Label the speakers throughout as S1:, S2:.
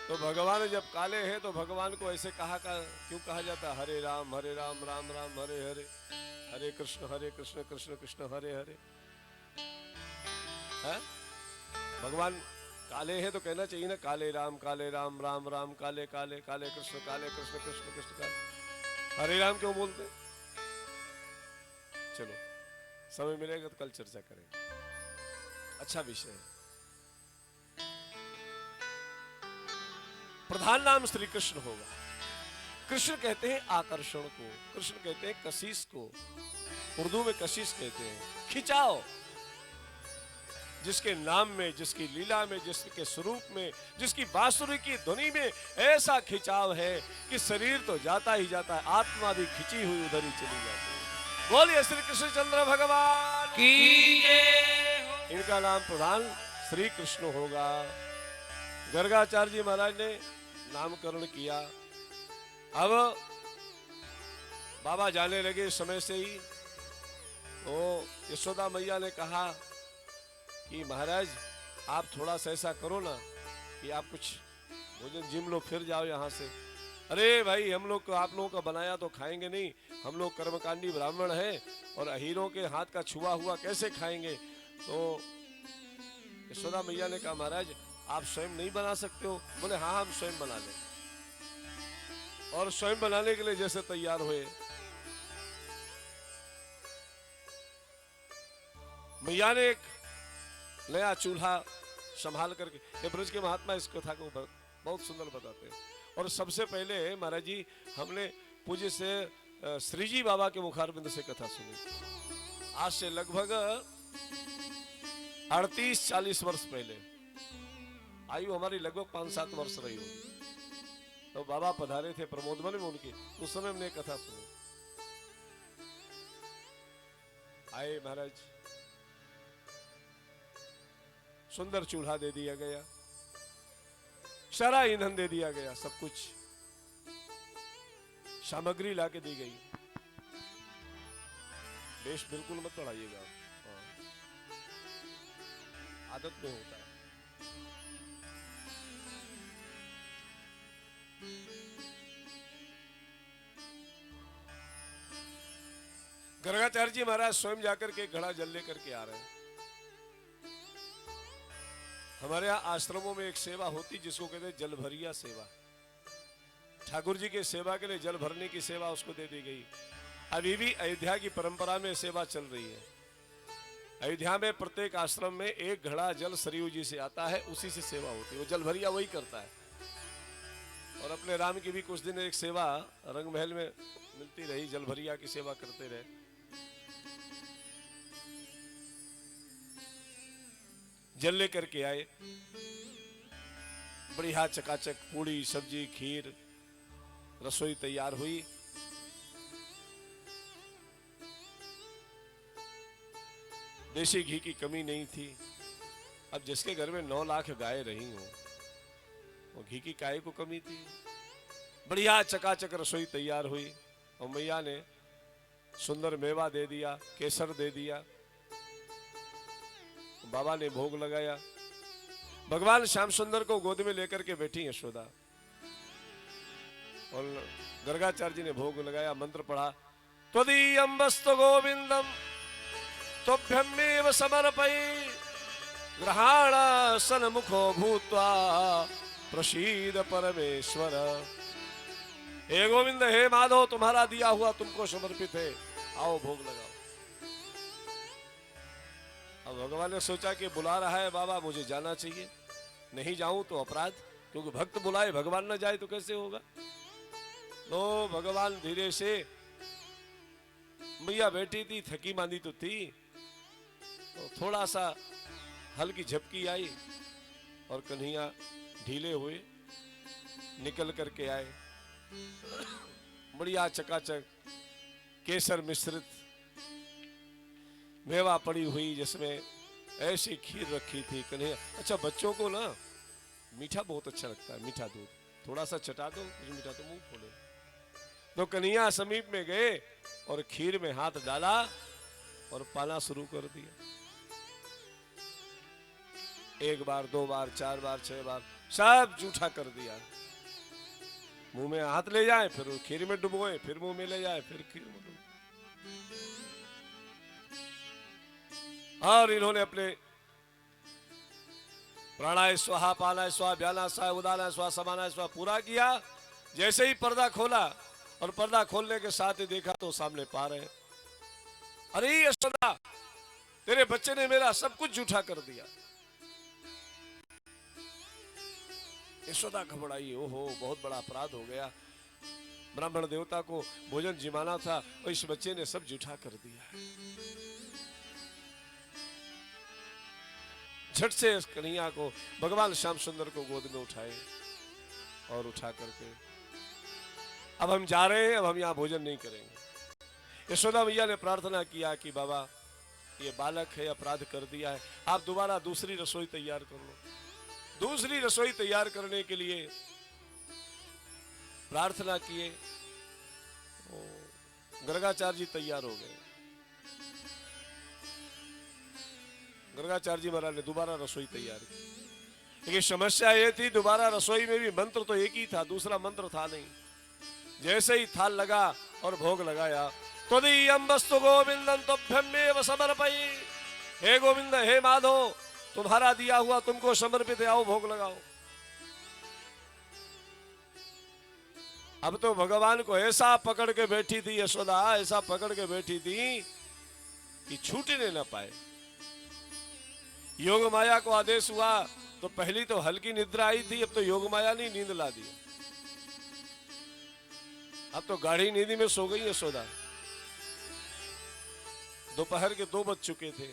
S1: तो भगवान जब काले हैं तो भगवान को ऐसे क्यों कहा जाता है? हरे राम राम राम हरे हरे, हरे कृष्ण कृष्ण कृष्ण हरे हरे। है? भगवान काले हैं तो कहना चाहिए ना काले राम राम राम काले काले, काले कृष्ण कृष्ण कृष्ण काले। हरे राम क्यों बोलते? चलो समय मिलेगा तो कल चर्चा करेंगे, अच्छा विषय है। प्रधान नाम श्री कृष्ण होगा। कृष्ण कहते हैं आकर्षण को, कृष्ण कहते हैं कशिश को, उर्दू में कशिश कहते हैं खिंचाव। जिसके नाम में, जिसकी लीला में, जिसके स्वरूप में, जिसकी बांसुरी की ध्वनि में ऐसा खिंचाव है कि शरीर तो जाता ही जाता है, आत्मा भी खिंची हुई उधर ही चली जाती है। बोलिए श्री कृष्णचंद्र भगवान की जय। इनका नाम प्रधान श्री कृष्ण होगा। गर्गाचार्य जी महाराज ने नामकरण किया। अब बाबा जाने लगे समय से ही, तो यशोदा मैया ने कहा कि महाराज आप थोड़ा सा ऐसा करो ना कि आप कुछ भोजन जिम लो, फिर जाओ यहाँ से। अरे भाई हम लोग को आप लोगों का बनाया तो खाएंगे नहीं, हम लोग कर्मकांडी ब्राह्मण हैं और अहीरों के हाथ का छुआ हुआ कैसे खाएंगे। तो यशोदा मैया ने कहा महाराज आप स्वयं नहीं बना सकते हो? बोले हाँ हम स्वयं बना लें। और स्वयं बनाने के लिए जैसे तैयार हुए, मैया ने एक नया चूल्हा संभाल करके, ये ब्रज के महात्मा इस कथा को बहुत सुंदर बताते हैं। और सबसे पहले महाराज जी हमने पूज्य से श्री जी बाबा के मुखारबिंद से कथा सुनी। आज से लगभग 38-40 वर्ष पहले, आयु हमारी लगभग 5-7 वर्ष रही होगी, तो बाबा पधारे थे प्रमोदवन में उनके, उस समय हमने कथा सुनी। आए महाराज, सुंदर चूल्हा दे दिया गया, सारा ईंधन दे दिया गया, सब कुछ सामग्री लाके दी गई। देश बिल्कुल मत बढ़ाइएगा, आदत में होता है। गर्गाचार्य जी महाराज स्वयं जाकर के घड़ा जल लेकर के आ रहे हैं। हमारे यहाँ आश्रमों में एक सेवा होती जिसको कहते हैं जलभरिया सेवा। ठाकुर जी के सेवा के लिए जल भरने की सेवा उसको दे दी गई। अभी भी अयोध्या की परंपरा में सेवा चल रही है। अयोध्या में प्रत्येक आश्रम में एक घड़ा जल सरयू जी से आता है, उसी से सेवा होती है, वो जलभरिया वही करता है। और अपने राम की भी कुछ दिन एक सेवा रंग महल में मिलती रही, जलभरिया की सेवा करते रहे। जल लेकर के आए, बढ़िया चकाचक पूड़ी सब्जी खीर रसोई तैयार हुई। देसी घी की कमी नहीं थी। अब जिसके घर में 9 लाख गाय रही हो, वो घी की काहे को कमी थी। बढ़िया चकाचक रसोई तैयार हुई और मैया ने सुंदर मेवा दे दिया, केसर दे दिया। बाबा ने भोग लगाया। भगवान श्याम सुंदर को गोद में लेकर के बैठी यशोदा, और गर्गाचार्य जी ने भोग लगाया, मंत्र पढ़ा। त्वदीयं वस्तु गोविंदम तोभ्यमेव समर्पयि ग्रहाण सन्मुखो भूत्वा प्रसीद परमेश्वर। हे गोविंद, हे माधव, तुम्हारा दिया हुआ तुमको समर्पित है, आओ भोग लगाओ। अब भगवान ने सोचा कि बुला रहा है बाबा, मुझे जाना चाहिए, नहीं जाऊं तो अपराध, क्योंकि भक्त बुलाए भगवान न जाए तो कैसे होगा। तो भगवान धीरे से, मैया बैठी थी, थकी मांदी तो थी, तो थोड़ा सा हल्की झपकी आई और कन्हैया ढीले हुए निकल करके आए। बढ़िया चकाचक केसर मिश्रित मेवा पड़ी हुई, जिसमें ऐसी खीर रखी थी। कन्हैया, अच्छा बच्चों को ना मीठा बहुत अच्छा लगता है, मीठा दूध थोड़ा सा चटा दो, मीठा तो मुंह खोले। तो कन्हैया समीप में गए और खीर में हाथ डाला और पाना शुरू कर दिया। 1 बार 2 बार 4 बार 6 बार सब जूठा कर दिया। मुंह में हाथ ले जाए, फिर खीर में डुबोए, फिर मुंह में ले जाए, फिर खीर में डुबोए। और इन्होंने अपने प्राणाय स्वाहा, पानाय स्वाहा, व्यानाय स्वाहा, उदानाय स्वाहा, समानाय स्वाहा पूरा किया। जैसे ही पर्दा खोला और पर्दा खोलने के साथ ही देखा तो सामने पा रहे, अरे यशोदा, तेरे बच्चे ने मेरा सब कुछ जूठा कर दिया। यशोदा घबराई, ओहो बहुत बड़ा अपराध हो गया। ब्राह्मण देवता को भोजन जिमाना था और इस बच्चे ने सब जूठा कर दिया। झट से इस कन्हैया को भगवान श्याम सुंदर को गोद में उठाए और उठा करके अब हम जा रहे हैं, अब हम यहाँ भोजन नहीं करेंगे। यशोदा मैया ने प्रार्थना किया कि बाबा ये बालक है, अपराध कर दिया है, आप दोबारा दूसरी रसोई तैयार कर लो। दूसरी रसोई तैयार करने के लिए प्रार्थना किए, गर्गाचार्य जी तैयार हो गए। गर्गाचार्य जी महाराज ने दोबारा रसोई तैयार की, लेकिन समस्या ये थी दोबारा रसोई में भी मंत्र तो एक ही था, दूसरा मंत्र था नहीं। जैसे ही थाल लगा और भोग लगाया, त्वदीयं वस्तु गोविंदं तुभ्यमेव समर्पयि, हे गोविंद, हे माधव, तुम्हारा दिया हुआ तुमको समर्पित है, आओ भोग लगाओ। अब तो भगवान को ऐसा पकड़ के बैठी थी यशोदा, ऐसा पकड़ के बैठी थी कि छूटने न पाए। योग माया को आदेश हुआ तो पहली तो हल्की निद्रा आई थी, अब तो योग माया ने नींद ला दी। अब तो गाढ़ी नींद में सो गई यशोदा। दोपहर के 2 बज चुके थे,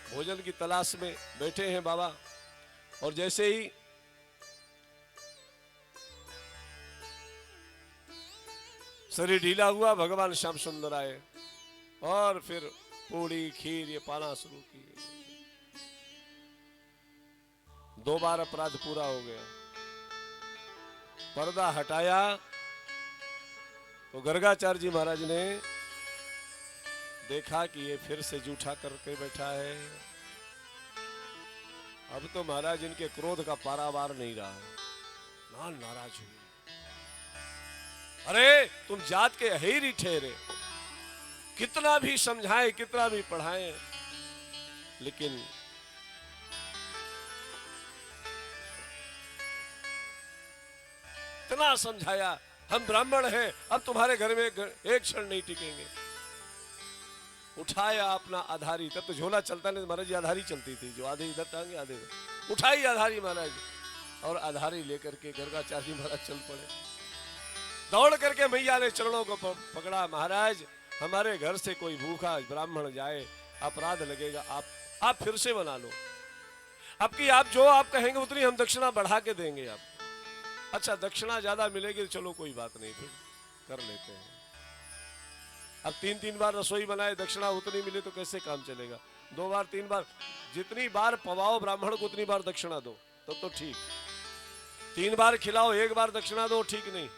S1: भोजन की तलाश में बैठे हैं बाबा, और जैसे ही शरीर ढीला हुआ, भगवान श्याम सुंदर आए और फिर पूड़ी खीर ये पाना शुरू किए। 2 बार अपराध पूरा हो गया। पर्दा हटाया तो गर्गाचार्य जी महाराज ने देखा कि ये फिर से जूठा करके बैठा है। अब तो महाराज इनके क्रोध का पारावार नहीं रहा, नाराज हुए। अरे तुम जात के है ही ठहरे, कितना भी समझाएं, कितना भी पढ़ाएं, लेकिन इतना समझाया, हम ब्राह्मण हैं, अब तुम्हारे घर में एक क्षण नहीं टिकेंगे। उठाया अपना आधारी, तब तो झोला चलता नहीं, महाराज जी आधारी चलती थी, जो आधे इधर टांगे आधे इधर। उठाई आधारी महाराज, और आधारी लेकर के गर्गाचार्य महाराज चल पड़े। दौड़ करके मैया ने चरणों को पकड़ा, महाराज हमारे घर से कोई भूखा ब्राह्मण जाए, अपराध लगेगा, आप फिर से बना लो। अब की आप जो आप कहेंगे उतनी हम दक्षिणा बढ़ा के देंगे आप। अच्छा दक्षिणा ज्यादा मिलेगी तो चलो कोई बात नहीं, फिर कर लेते हैं। अब 3-3 बार रसोई बनाए, दक्षिणा उतनी मिले तो कैसे काम चलेगा? 2 बार 3 बार, जितनी बार पवाओ ब्राह्मण को उतनी बार दक्षिणा दो, तब तो ठीक। 3 बार खिलाओ, 1 बार दक्षिणा दो, ठीक नहीं,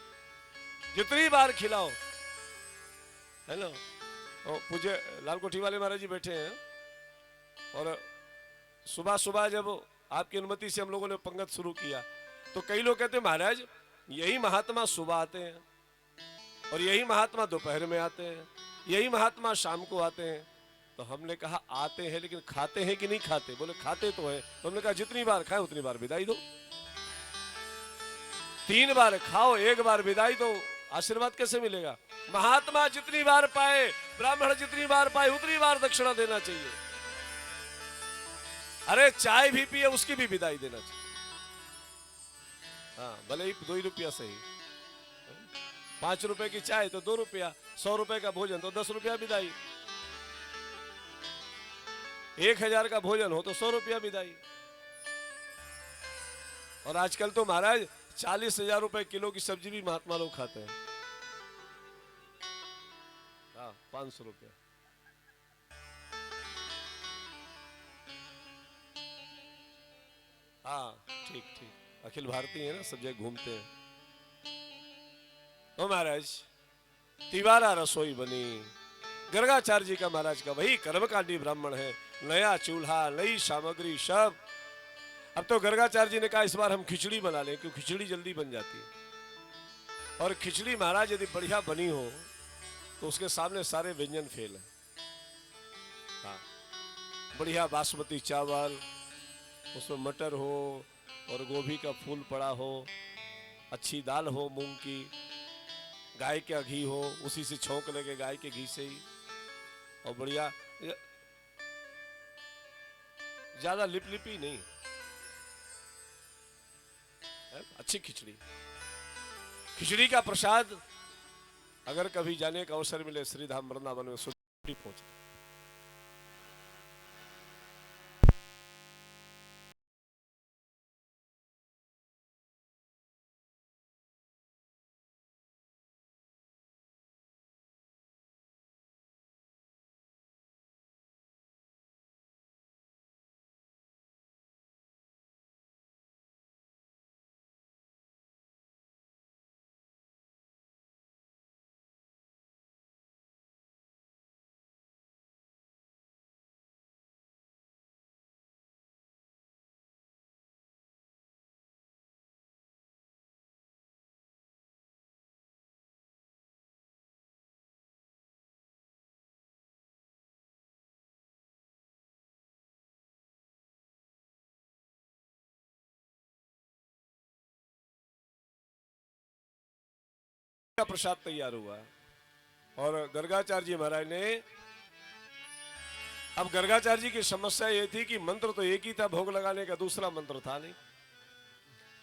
S1: जितनी बार खिलाओ, है ना। पूज्य लालकोठी वाले महाराज जी बैठे हैं, और सुबह सुबह जब आपकी अनुमति से हम लोगों ने पंगत शुरू किया तो कई लोग कहते हैं महाराज यही महात्मा सुबह आते हैं, और यही महात्मा दोपहर में आते हैं, यही महात्मा शाम को आते हैं। तो हमने कहा आते हैं, लेकिन खाते हैं कि नहीं खाते? बोले खाते तो है। तो हमने कहा जितनी बार खाए उतनी बार विदाई दो। 3 बार खाओ, 1 बार विदाई दो, आशीर्वाद कैसे मिलेगा? महात्मा जितनी बार पाए, ब्राह्मण जितनी बार पाए, उतनी बार दक्षिणा देना चाहिए। अरे चाय भी पिए उसकी भी विदाई देना चाहिए। हाँ, भले ही 2 रुपया सही, 5 रुपए की चाय तो 2 रुपया, 100 रुपए का भोजन तो 10 रुपया विदाई, 1000 का भोजन हो तो 100 रुपया विदाई। और आजकल तो महाराज 40,000 रुपए किलो की सब्जी भी महात्मा लोग खाते हैं। हाँ, 500 रुपया। हाँ ठीक ठीक, अखिल भारतीय है ना, सब जगह घूमते हैं। तो महाराज तिवारा रसोई बनी, गर्गाचार्य जी का महाराज का वही कर्मकांडी ब्राह्मण है, नया चूल्हा, नई सामग्री, सब अब तो गर्गाचार्य जी ने कहा इस बार हम खिचड़ी बना लें, क्योंकि खिचड़ी जल्दी बन जाती है। और खिचड़ी महाराज यदि बढ़िया बनी हो तो उसके सामने सारे व्यंजन फेल है। हाँ, बढ़िया बासमती चावल, उसमें मटर हो और गोभी का फूल पड़ा हो, अच्छी दाल हो मूंग की, गाय का घी हो, उसी से छौंक लगे गाय के घी से ही, और बढ़िया, ज्यादा लिपलिपी नहीं, अच्छी खिचड़ी। खिचड़ी का प्रसाद अगर कभी जाने का अवसर मिले श्रीधाम वृंदावन में, सुधी पहुंचे। का प्रसाद तैयार हुआ और गर्गाचार्य जी महाराज ने, अब गर्गाचार्य जी की समस्या ये थी कि मंत्र तो एक ही था भोग लगाने का, दूसरा मंत्र था नहीं।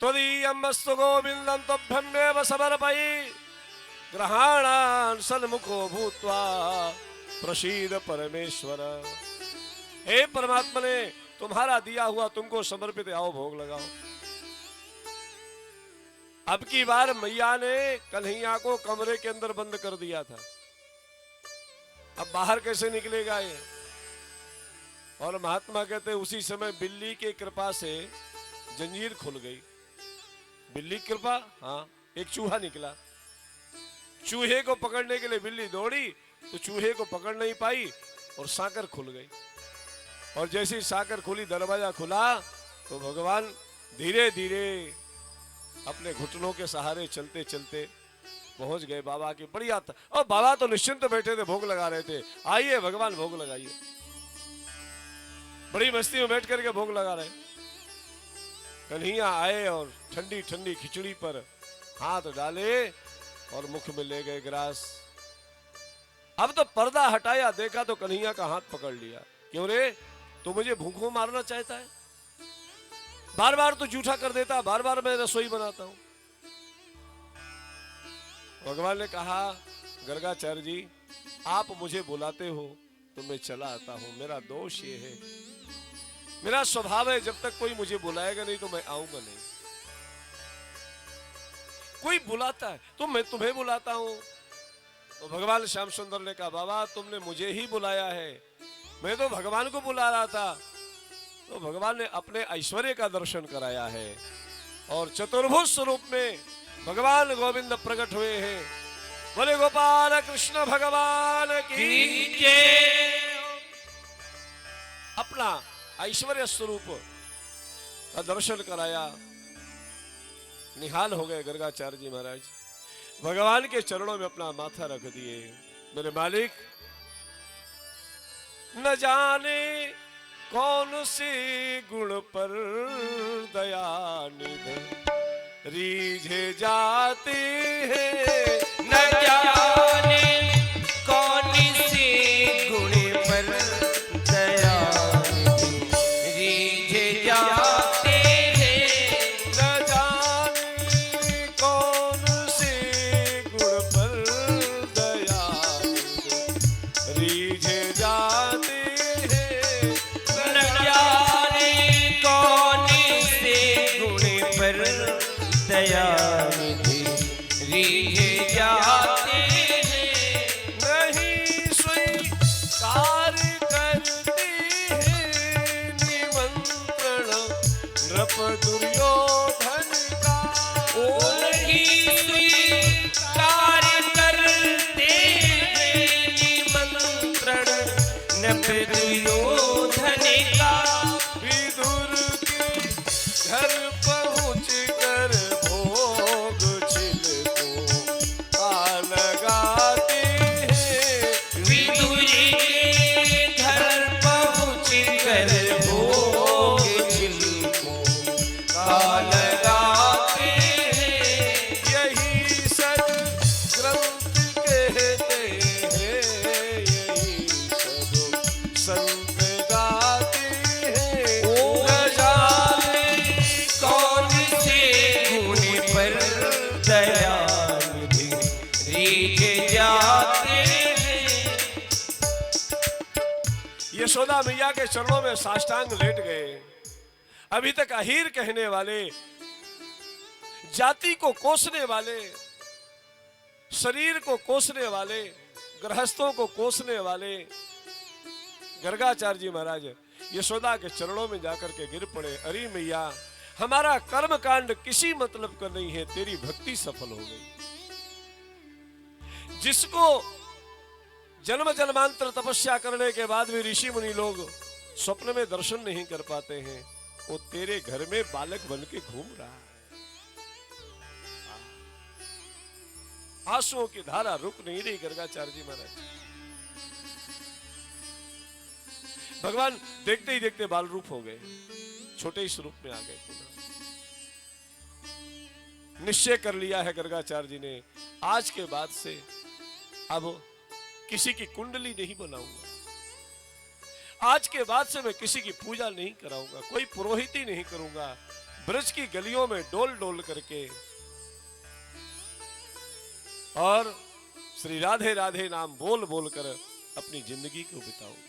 S1: त्वदीयमस्तु गोविंदं तुभ्यमेव समर्पयि ग्रहाणान् सन्मुखो भूत्वा प्रसीद परमेश्वर। हे परमात्मा ने तुम्हारा दिया हुआ तुमको समर्पित, आओ भोग लगाओ। अब की बार मैया ने कन्हैया को कमरे के अंदर बंद कर दिया था, अब बाहर कैसे निकलेगा ये। और महात्मा कहते उसी समय बिल्ली की कृपा से जंजीर खुल गई। बिल्ली की कृपा, हाँ, एक चूहा निकला। चूहे को पकड़ने के लिए बिल्ली दौड़ी तो चूहे को पकड़ नहीं पाई और साकर खुल गई। और जैसी साकर खुली, दरवाजा खुला तो भगवान धीरे धीरे अपने घुटनों के सहारे चलते चलते पहुंच गए बाबा की। बढ़िया था। और बाबा तो निश्चिंत बैठे थे, भोग लगा रहे थे। आइए भगवान भोग लगाइए। बड़ी मस्ती में बैठ करके भोग लगा रहे। कन्हैया आए और ठंडी ठंडी खिचड़ी पर हाथ डाले और मुख में ले गए ग्रास। अब तो पर्दा हटाया, देखा तो कन्हैया का हाथ पकड़ लिया। क्यों रे, तू मुझे भूखों मारना चाहता है? बार बार तो जूठा कर देता, बार बार मैं रसोई बनाता हूं। भगवान ने कहा, गर्गाचार्य जी आप मुझे बुलाते हो तो मैं चला आता हूं। मेरा दोष ये है, मेरा स्वभाव है जब तक कोई मुझे बुलाएगा नहीं तो मैं आऊंगा नहीं। कोई बुलाता है तो मैं तुम्हें बुलाता हूं। तो भगवान श्याम सुंदर ने कहा, बाबा तुमने मुझे ही बुलाया है, मैं तो भगवान को बुला रहा था। तो भगवान ने अपने ऐश्वर्य का दर्शन कराया है और चतुर्भुज स्वरूप में भगवान गोविंद प्रकट हुए हैं। बोले गोपाल कृष्ण भगवान की जय। अपना ऐश्वर्य स्वरूप का दर्शन कराया। निहाल हो गए गर्गाचार्य जी महाराज, भगवान के चरणों में अपना माथा रख दिए। मेरे मालिक, न जाने कौन से गुण पर दया निध रीझे जाते हैं।
S2: न जाने कौन से गुण पर दया रीझे जाते हैं।
S1: न जाने कौन से गुण पर दया रीझे जाते हैं।
S2: न जाने कौन से गुण पर दया रीझे जाते हैं।
S1: नहीं स्वीकार करते हैं निमंत्रण नृप दुर्योधन का।
S2: ओ नहीं स्वीकार करते हैं निमंत्रण नृप दुर्योधन का।
S1: विदुर के पहुँच कर भोग छिलको आ लगाते हैं।
S2: विदुर के घर पहुँच कर भोग छिलको का लगाते हैं।
S1: यही सदग्रंथ कहते हैं, यही सब संत गाते हैं।
S2: न जाने कौन से गुण पर दयानिधि रीझ जाते हैं।
S1: यशोदा मैया के चरणों में साष्टांग लेट गए। अभी तक अहीर कहने वाले, जाति को कोसने वाले, शरीर को कोसने वाले, गृहस्थों को कोसने वाले गर्गाचार्य जी महाराज यशोदा के चरणों में जाकर के गिर पड़े। अरे मैया, हमारा कर्म कांड किसी मतलब का नहीं है, तेरी भक्ति सफल हो गई। जिसको जन्म जन्मांतर तपस्या करने के बाद भी ऋषि मुनि लोग स्वप्न में दर्शन नहीं कर पाते हैं, वो तेरे घर में बालक बन के घूम रहा है। आंसुओं की धारा रुक नहीं रही गर्गाचार्य जी महाराज। भगवान देखते ही देखते बाल रूप हो गए, छोटे ही स्वरूप में आ गए। पुनः निश्चय कर लिया है गर्गाचार्य जी ने, आज के बाद से अब किसी की कुंडली नहीं बनाऊंगा, आज के बाद से मैं किसी की पूजा नहीं कराऊंगा, कोई पुरोहिती नहीं करूंगा। ब्रज की गलियों में डोल डोल करके और श्री राधे राधे नाम बोल बोल कर अपनी जिंदगी को बिताऊंगा।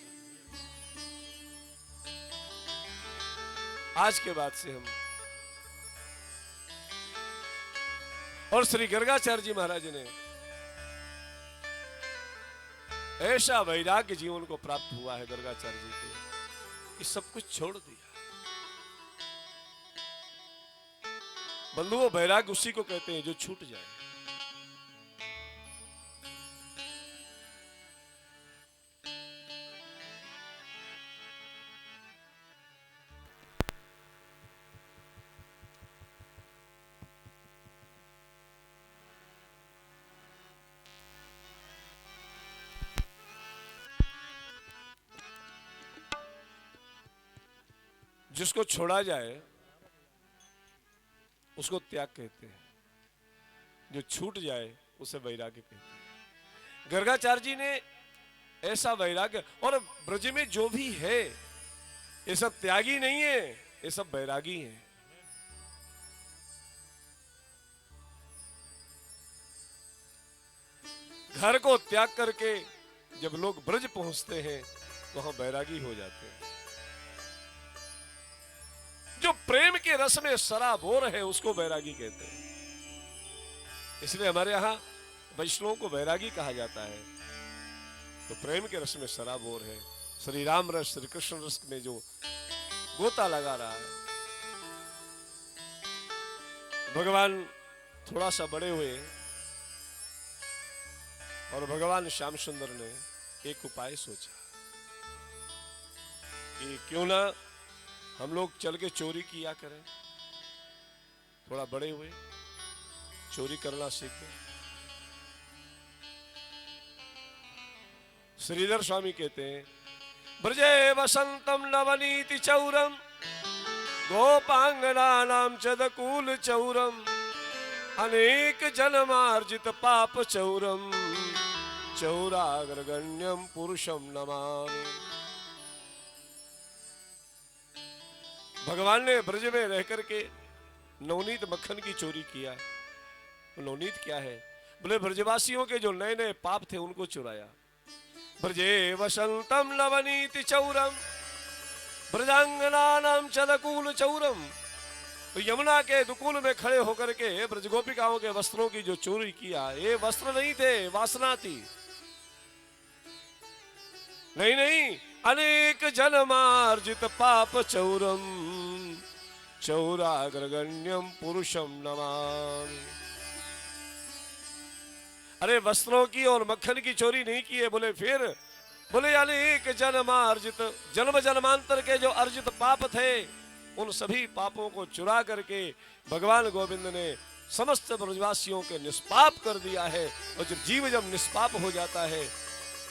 S1: आज के बाद से हम और श्री गर्गाचार्य जी महाराज ने ऐसा वैराग्य जीवन को प्राप्त हुआ है गर्गाचार्य जी के कि सब कुछ छोड़ दिया। बंधुओं, वैराग्य उसी को कहते हैं जो छूट जाए। जिसको छोड़ा जाए उसको त्याग कहते हैं, जो छूट जाए उसे वैराग्य कहते हैं। गर्गाचार्य जी ने ऐसा वैराग्य, और ब्रज में जो भी है ये सब त्यागी नहीं है, ये सब वैरागी हैं। घर को त्याग करके जब लोग ब्रज पहुंचते हैं तो वहां वैरागी हो जाते हैं। जो प्रेम के रस में सराबोर है उसको वैरागी कहते हैं। इसलिए हमारे यहां वैष्णवों को वैरागी कहा जाता है। तो प्रेम के रस में सराबोर है, श्री राम रस, श्री कृष्ण रस में जो गोता लगा रहा है। भगवान थोड़ा सा बड़े हुए और भगवान श्याम सुंदर ने एक उपाय सोचा कि क्यों ना हम लोग चल के चोरी किया करें। थोड़ा बड़े हुए, चोरी करना सीखे। श्रीधर स्वामी कहते हैं, ब्रजे वसंतम नवनीति चौरम गोपांगनानाम चदकूल चौरम अनेक जन्मार्जित पाप चौरम चौराग्रगण्यम पुरुषम नमामि। भगवान ने ब्रज में रह करके नवनीत मक्खन की चोरी किया। नवनीत क्या है? बोले ब्रजवासियों के जो नए नए पाप थे उनको चुराया। ब्रजे वसंतम नवनीति चौरम ब्रजांगनानाम चदकूल चौरम। तो यमुना के दुकूल में खड़े होकर के ब्रज गोपिकाओं के वस्त्रों की जो चोरी किया, ये वस्त्र नहीं थे, वासना थी। नहीं, अनेक जन्मार्जित पाप चौरम चौराग्रगण्यम पुरुषम नमामि। अरे वस्त्रों की और मक्खन की चोरी नहीं की है। बोले फिर? बोले अनेक जन्मार्जित, जन्म जन्मांतर के जो अर्जित पाप थे उन सभी पापों को चुरा करके भगवान गोविंद ने समस्त ब्रजवासियों के निष्पाप कर दिया है। और जब जीव जब निष्पाप हो जाता है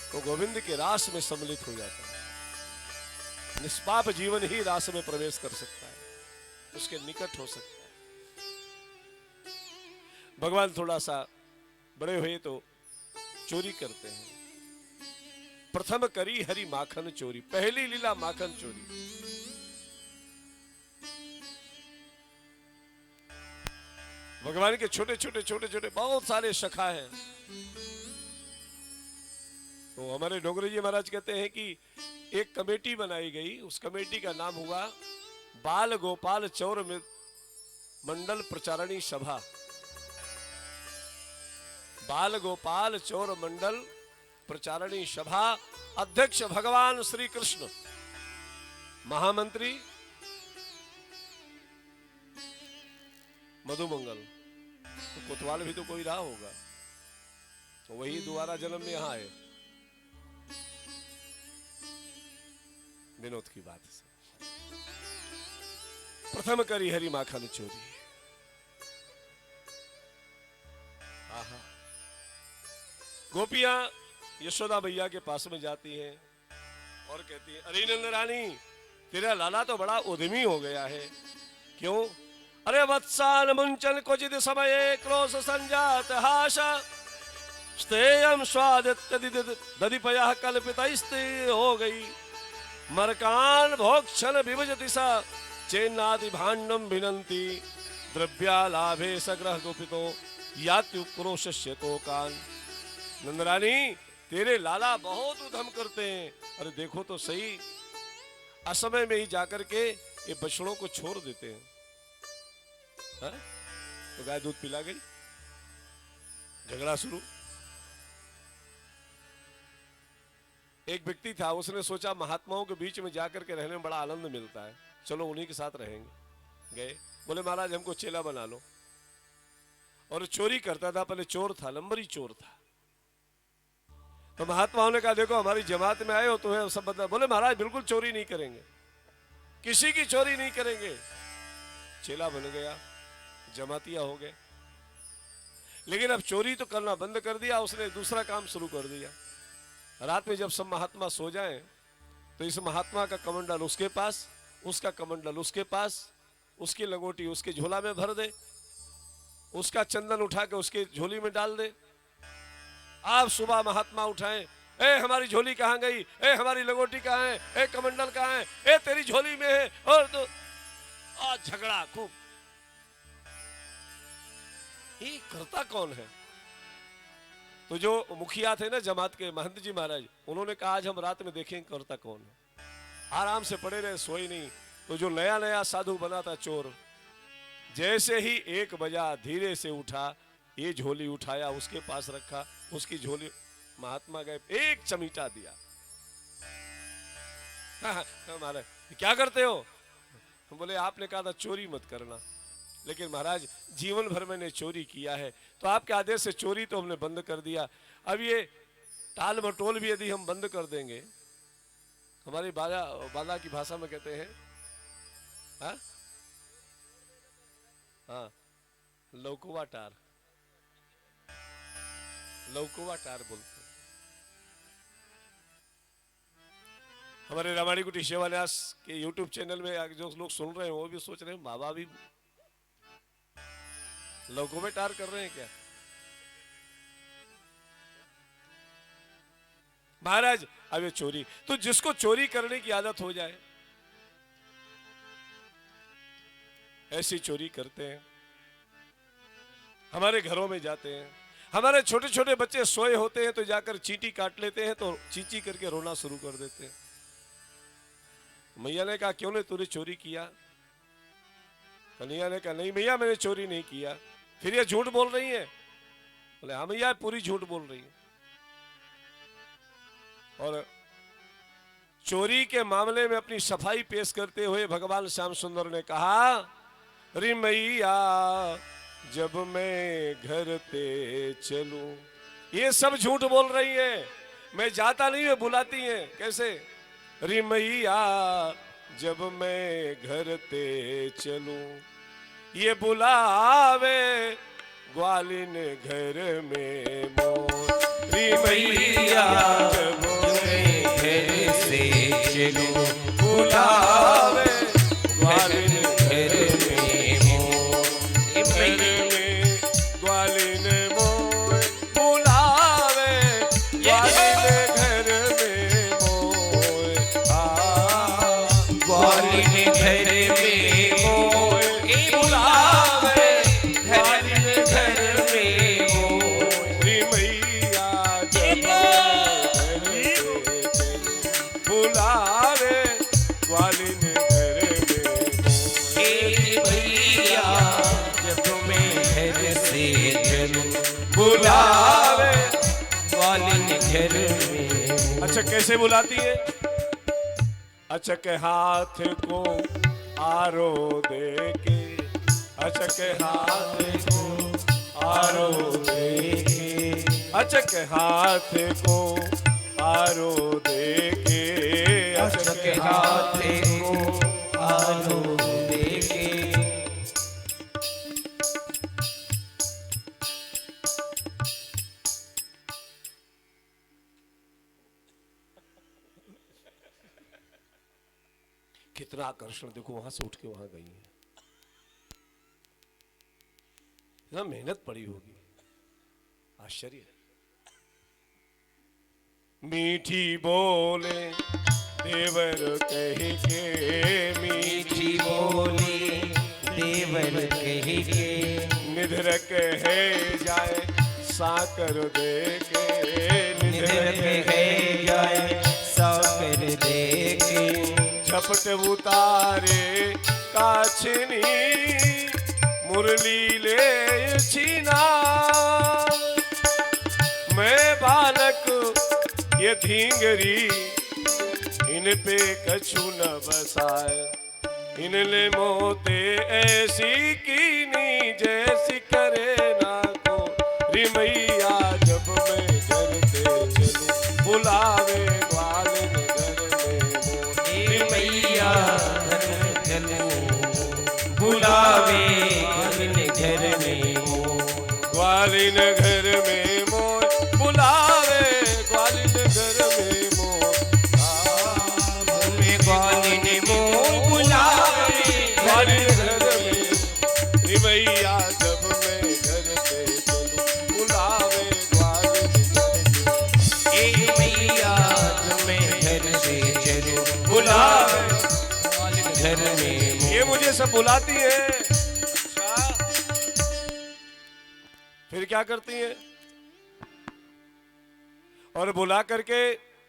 S1: तो गोविंद के रास में सम्मिलित हो जाता है। निष्पाप जीवन ही रास में प्रवेश कर सकता है, उसके निकट हो सकता है। भगवान थोड़ा सा बड़े हुए तो चोरी करते हैं। प्रथम करी हरि माखन चोरी, पहली लीला माखन चोरी। भगवान के छोटे छोटे बहुत सारे सखा हैं। तो हमारे डोंगरी जी महाराज कहते हैं कि एक कमेटी बनाई गई, उस कमेटी का नाम हुआ बाल गोपाल चौर मंडल प्रचारणी सभा। बाल गोपाल चौर मंडल प्रचारणी सभा, अध्यक्ष भगवान श्री कृष्ण, महामंत्री मधुमंगल। तो कोतवाल भी तो कोई रहा होगा, तो वही दोबारा जन्म में यहां आए। विनोद की बात है। प्रथम करी हरि माखन चोरी। आहा, गोपियां यशोदा मैया के पास में जाती हैं और कहती है, अरे नंद रानी, तेरा लाला तो बड़ा उद्यमी हो गया है। क्यों? अरे वत्सान मुंचन क्वचित समय क्रोश संजात हाश स्तेयम स्वादित्य दधिपया कल्पितस्ते हो गई मरकान भोक्षण विभजति सा चेन्नादि भाण्डम भिनंती द्रव्यालाभे सग्रह गोपितो यात्युक्रोशस्य तो कान। नंदरानी, तेरे लाला बहुत उधम करते हैं। अरे देखो तो सही, असमय में ही जाकर के ये बछड़ों को छोड़ देते हैं। हा? तो गाय दूध पिला गई, झगड़ा शुरू। एक व्यक्ति था, उसने सोचा महात्माओं के बीच में जाकर के रहने में बड़ा आनंद मिलता है, चलो उन्हीं के साथ रहेंगे। गए, बोले महाराज हमको चेला बना लो। और चोरी करता था, पहले चोर था, नंबरी चोर था। तो महात्माओं ने कहा देखो हमारी जमात में आए हो तो सब बता। बोले महाराज बिल्कुल चोरी नहीं करेंगे, किसी की चोरी नहीं करेंगे। चेला बन गया, जमातिया हो गए। लेकिन अब चोरी तो करना बंद कर दिया, उसने दूसरा काम शुरू कर दिया। रात में जब सब महात्मा सो जाएं, तो इस महात्मा का कमंडल उसके पास, उसका कमंडल उसके पास, उसकी लंगोटी उसके झोला में भर दे, उसका चंदन उठा के उसके झोली में डाल दे। आप सुबह महात्मा उठाएं, ए हमारी झोली कहां गई, ए हमारी लंगोटी कहां है, ए कमंडल कहां है, ए तेरी झोली में है। और तो आज झगड़ा खूब। ये करता कौन है? तो जो मुखिया थे ना जमात के, महंत जी महाराज, उन्होंने कहा आज हम रात में देखें करता कौन है। आराम से पड़े रहे, सोए नहीं। तो जो नया नया साधु बना था चोर, जैसे ही 1 बजा धीरे से उठा, ये झोली उठाया, उसके पास रखा, उसकी झोली महात्मा गए, एक चमीटा दिया। महाराज क्या करते हो? बोले आपने कहा था चोरी मत करना, लेकिन महाराज जीवन भर मैंने चोरी किया है, तो आपके आदेश से चोरी तो हमने बंद कर दिया। अब ये टाल मटोल भी यदि हम बंद कर देंगे, हमारी बाला की भाषा में कहते हैं हाँ लौकुवा टार, लौकुवा टार बोलते। हमारे रामायणी कुटी सेवान्यास के YouTube चैनल में जो लोग सुन रहे हैं वो भी सोच रहे हैं बाबा भी लौको में टार कर रहे हैं क्या? महाराज अब ये चोरी, तो जिसको चोरी करने की आदत हो जाए ऐसी चोरी करते हैं। हमारे घरों में जाते हैं, हमारे छोटे छोटे बच्चे सोए होते हैं तो जाकर चींटी काट लेते हैं, तो चींची करके रोना शुरू कर देते हैं। मैया ने कहा क्यों ने तूने चोरी किया? कन्हैया ने कहा नहीं मैया मैंने चोरी नहीं किया। फिर ये झूठ बोल रही है? बोले हाँ मैया पूरी झूठ बोल रही है। और चोरी के मामले में अपनी सफाई पेश करते हुए भगवान श्याम सुंदर ने कहा, रे मैया जब मैं घर ते चलूं, ये सब झूठ बोल रही है, मैं जाता नहीं है बुलाती है। कैसे? रे मैया जब मैं घर ते चलूं, ये बुलावे ग्वालिन घर में मोरी मैया, जब मैं
S2: घर से चलूं,
S1: बुलावे ग्वालिन
S2: घर में मोर
S1: घर में ग्वालिन मोर, बुलावे ग्वालिन घर में मोर,
S2: ग्वालिन घर में मोर,
S1: बुलावे
S2: ग्वालिन घर में मोर
S1: री मैया, जब मैं घर पे चलूं, बुलावे ग्वालिन घर में मोर,
S2: भैया जब मैं घर से चलूं,
S1: बुलावे।
S2: ग्वालिन घर में।
S1: अच्छा कैसे बुलाती है? अच्छा के हाथ को आरो दे के, अच्छा के हाथ को आरो दे के, अच्छा के हाथ को आरो दे के, अच्छा
S2: के
S1: के
S2: हाथ
S1: हाथ
S2: को आलो देके,
S1: कितना आकर्षण देखो, वहां से उठ के वहां गई है, इतना मेहनत पड़ी होगी, आश्चर्य है। मीठी बोले देवर कह के, मीठी
S2: मीठी बोली देवर कही के,
S1: निधर कहे जाए साकर दे के,
S2: निधर कहे जाए साकर देके,
S1: झपट उतारे काछनी मुरली ले छीना, मैं बालक ये धींगरी इन पे कछु न बसाए, इनले मोते ऐसी कीनी जैसी करे ना को री मैया, जब मैं घर ते चलूं, बुलावे ग्वालिन घर में मोर, री मैया
S2: घर चलूं, बुलावे ग्वालिन घर में मोर,
S1: ग्वालिन घर में मोर, बुलावे ग्वालिन घर में मोर,
S2: ग्वालिन मोर बुलावे
S1: ग्वालिन घर में री मैया, जब मैं घर पे चलूं, बुलावे ग्वालिन घर में,
S2: मैया जब मैं घर से चलूं,
S1: बुलावे
S2: ग्वालिन घर में।
S1: ये मुझे सब बुलाती है। अच्छा फिर क्या करती है? और बुला करके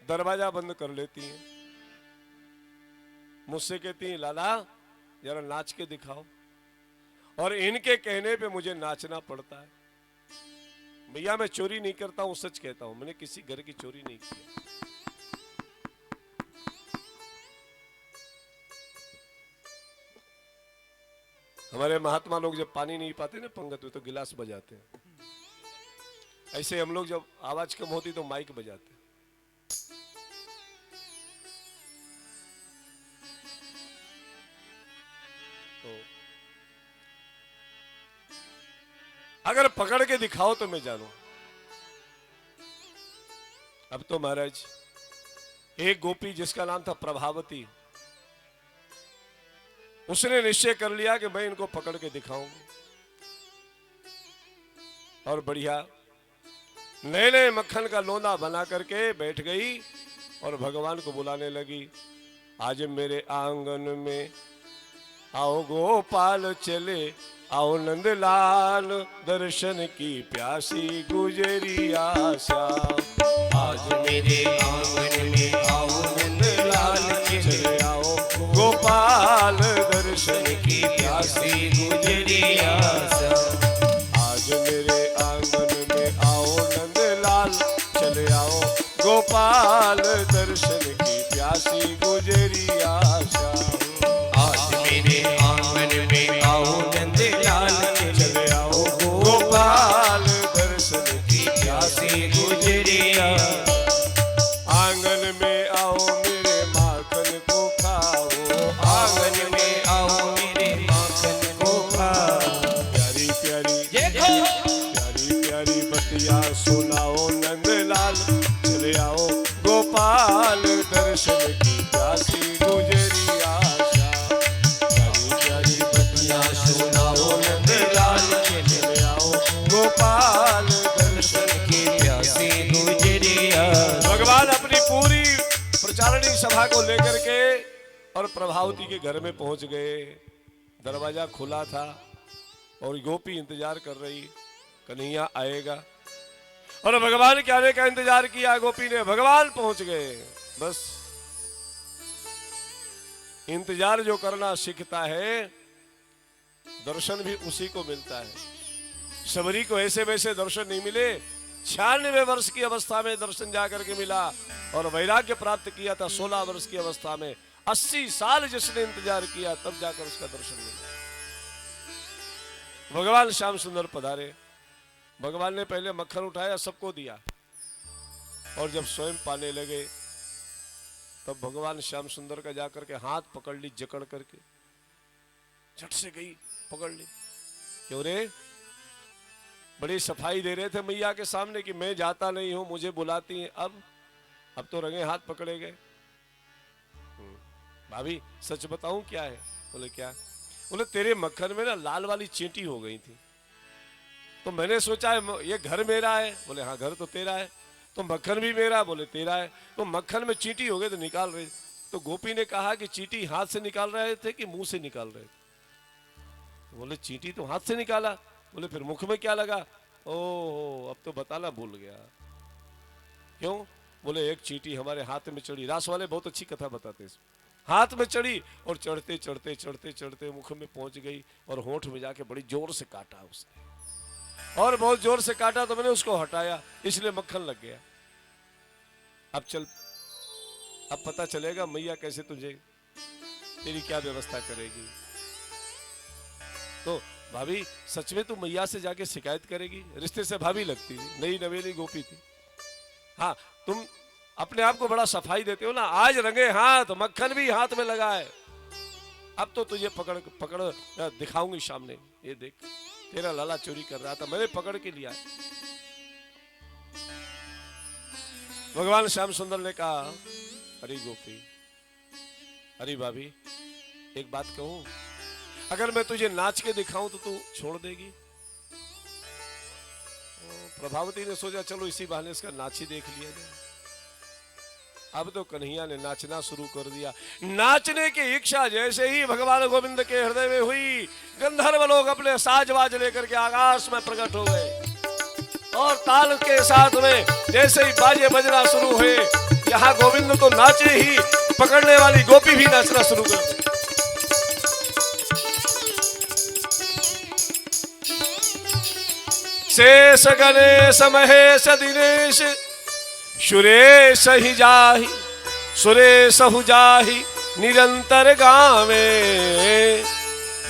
S1: दरवाजा बंद कर लेती है, मुझसे कहती है लाला जरा नाच के दिखाओ, और इनके कहने पे मुझे नाचना पड़ता है। भैया मैं चोरी नहीं करता हूं, सच कहता हूं, मैंने किसी घर की चोरी नहीं की। हमारे महात्मा लोग जब पानी नहीं पाते ना पंगत में तो गिलास बजाते हैं, ऐसे हम लोग जब आवाज कम होती तो माइक बजाते हैं। तो अगर पकड़ के दिखाओ तो मैं जानू। अब तो महाराज एक गोपी जिसका नाम था प्रभावती, उसने निश्चय कर लिया कि मैं इनको पकड़ के दिखाऊंगा, और बढ़िया नए नए मक्खन का लोंदा बना करके बैठ गई और भगवान को बुलाने लगी। आज मेरे आंगन में आओ गोपाल चले, आओ नंदलाल दर्शन की प्यासी गुजरिया श्याम।
S2: आज मेरे आंगन में आओ नंदलाल
S1: चले आओ गोपाल दर्शन
S2: की प्यासी गुजरिया श्याम।
S1: आज मेरे आंगन में आओ नंदलाल, चले आओ गोपाल दर्शन की प्यासी गुजरिया श्याम।
S2: आज मेरे आंगन में आओ नंदलाल,
S1: चले आओ गोपाल दर्शन की
S2: प्यासी गुजरिया।
S1: आंगन में आओ मेरे माखन को खाओ,
S2: सुनाओ नंदलाल के ले आओ
S1: गोपाल
S2: दर्शन की प्यासी गुजरिया।
S1: भगवान अपनी पूरी प्रचारणी सभा को लेकर के और प्रभावती के घर में पहुंच गए। दरवाजा खुला था और गोपी इंतजार कर रही कन्हैया आएगा, और भगवान के आने का इंतजार किया गोपी ने। भगवान पहुंच गए। बस इंतजार जो करना सीखता है, दर्शन भी उसी को मिलता है। सबरी को ऐसे वैसे दर्शन नहीं मिले, 96 वर्ष की अवस्था में दर्शन जाकर के मिला, और वैराग्य प्राप्त किया था 16 वर्ष की अवस्था में। 80 साल जिसने इंतजार किया तब जाकर उसका दर्शन मिला। भगवान श्याम सुंदर पधारे। भगवान ने पहले मक्खन उठाया, सबको दिया, और जब स्वयं पाने लगे तब भगवान श्याम सुंदर का जाकर के हाथ पकड़ ली, जकड़ करके झट से गई पकड़ ली। क्यों रे? बड़ी सफाई दे रहे थे मैया के सामने कि मैं जाता नहीं हूं, मुझे बुलाती हैं। अब तो रंगे हाथ पकड़े गए। भाभी सच बताऊं क्या है? बोले क्या? बोले तेरे मक्खन में ना लाल वाली चींटी हो गई थी, तो मैंने सोचा है ये घर मेरा है। बोले हाँ घर तो तेरा है। तो मक्खन भी मेरा? बोले तेरा है। तो मक्खन में चींटी हो गई तो निकाल रहे। तो गोपी ने कहा कि चींटी हाथ से निकाल रहे थे कि मुंह से निकाल रहे थे? बोले चींटी तो हाथ से निकाला। बोले फिर मुख में क्या लगा? ओह अब तो बताना भूल गया। क्यों? बोले एक चींटी हमारे हाथ में चढ़ी। रास वाले बहुत अच्छी कथा बताते हैं। हाथ में चढ़ी और चढ़ते चढ़ते चढ़ते चढ़ते मुख में पहुंच गई, और होंठ में जाके बड़ी जोर से काटा उसने, और बहुत जोर से काटा तो मैंने उसको हटाया, इसलिए मक्खन लग गया। अब चल, अब पता चलेगा मैया कैसे तुझे, तेरी क्या व्यवस्था करेगी। तो भाभी सच में तू मैया से जाके शिकायत करेगी? रिश्ते से भाभी लगती थी, नई नवेली गोपी थी। हाँ तुम अपने आप को बड़ा सफाई देते हो ना, आज रंगे हाथ मक्खन भी हाथ में लगा है। अब तो तुझे पकड़ पकड़ दिखाऊंगी सामने, ये देख तेरा लाला चोरी कर रहा था, मैंने पकड़ के लिया। भगवान श्याम सुंदर ने कहा अरे गोपी, अरे भाभी एक बात कहूं, अगर मैं तुझे नाच के दिखाऊं तो तू छोड़ देगी? प्रभावती ने सोचा चलो इसी बहाने इसका नाच ही देख लिया जाए। अब तो कन्हैया ने नाचना शुरू कर दिया। नाचने की इच्छा जैसे ही भगवान गोविंद के हृदय में हुई, गंधर्व लोग अपने साजबाज लेकर के आकाश में प्रकट हो गए, और ताल के साथ में जैसे ही बाजे बजना शुरू हुए, यहाँ गोविंद तो नाचे ही, पकड़ने वाली गोपी भी नाचना शुरू कर दी। शेष गणेश महेश दिनेश सुरेश ही जाहि, सुरेश हु जाहि निरंतर गावे,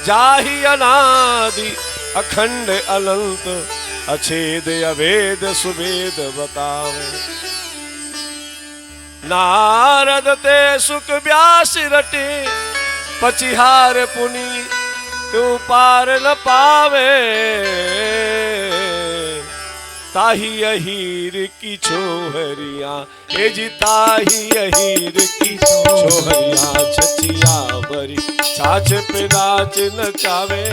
S1: जाहि अनादि अखंड अनंत अछेद अभेद सुवेद बतावे। नारद ते सुख व्यास रटे, पचिहार पुनि तू पार न पावे, ताही अहीर की छोहरिया, ए जी ताही अहीर की छोहरिया, छचिया बरी छाछ पे नाच नचावे,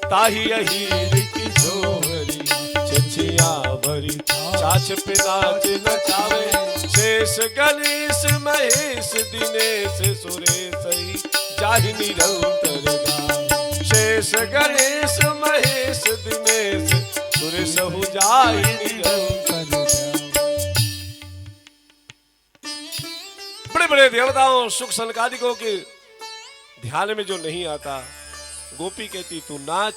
S1: ताही अहीर की छोहरिया, छचिया बरी छाछ पे नाच नचावे। शेष गणेश महेश दिनेश सुरेश ही जाहि निरंतर गावे, शेष गणेश महेश दिनेश सुरेश हु जाहि निरंतर। बड़े बड़े देवताओं सुख सनकादिकों के ध्यान में जो नहीं आता, गोपी कहती तू नाच,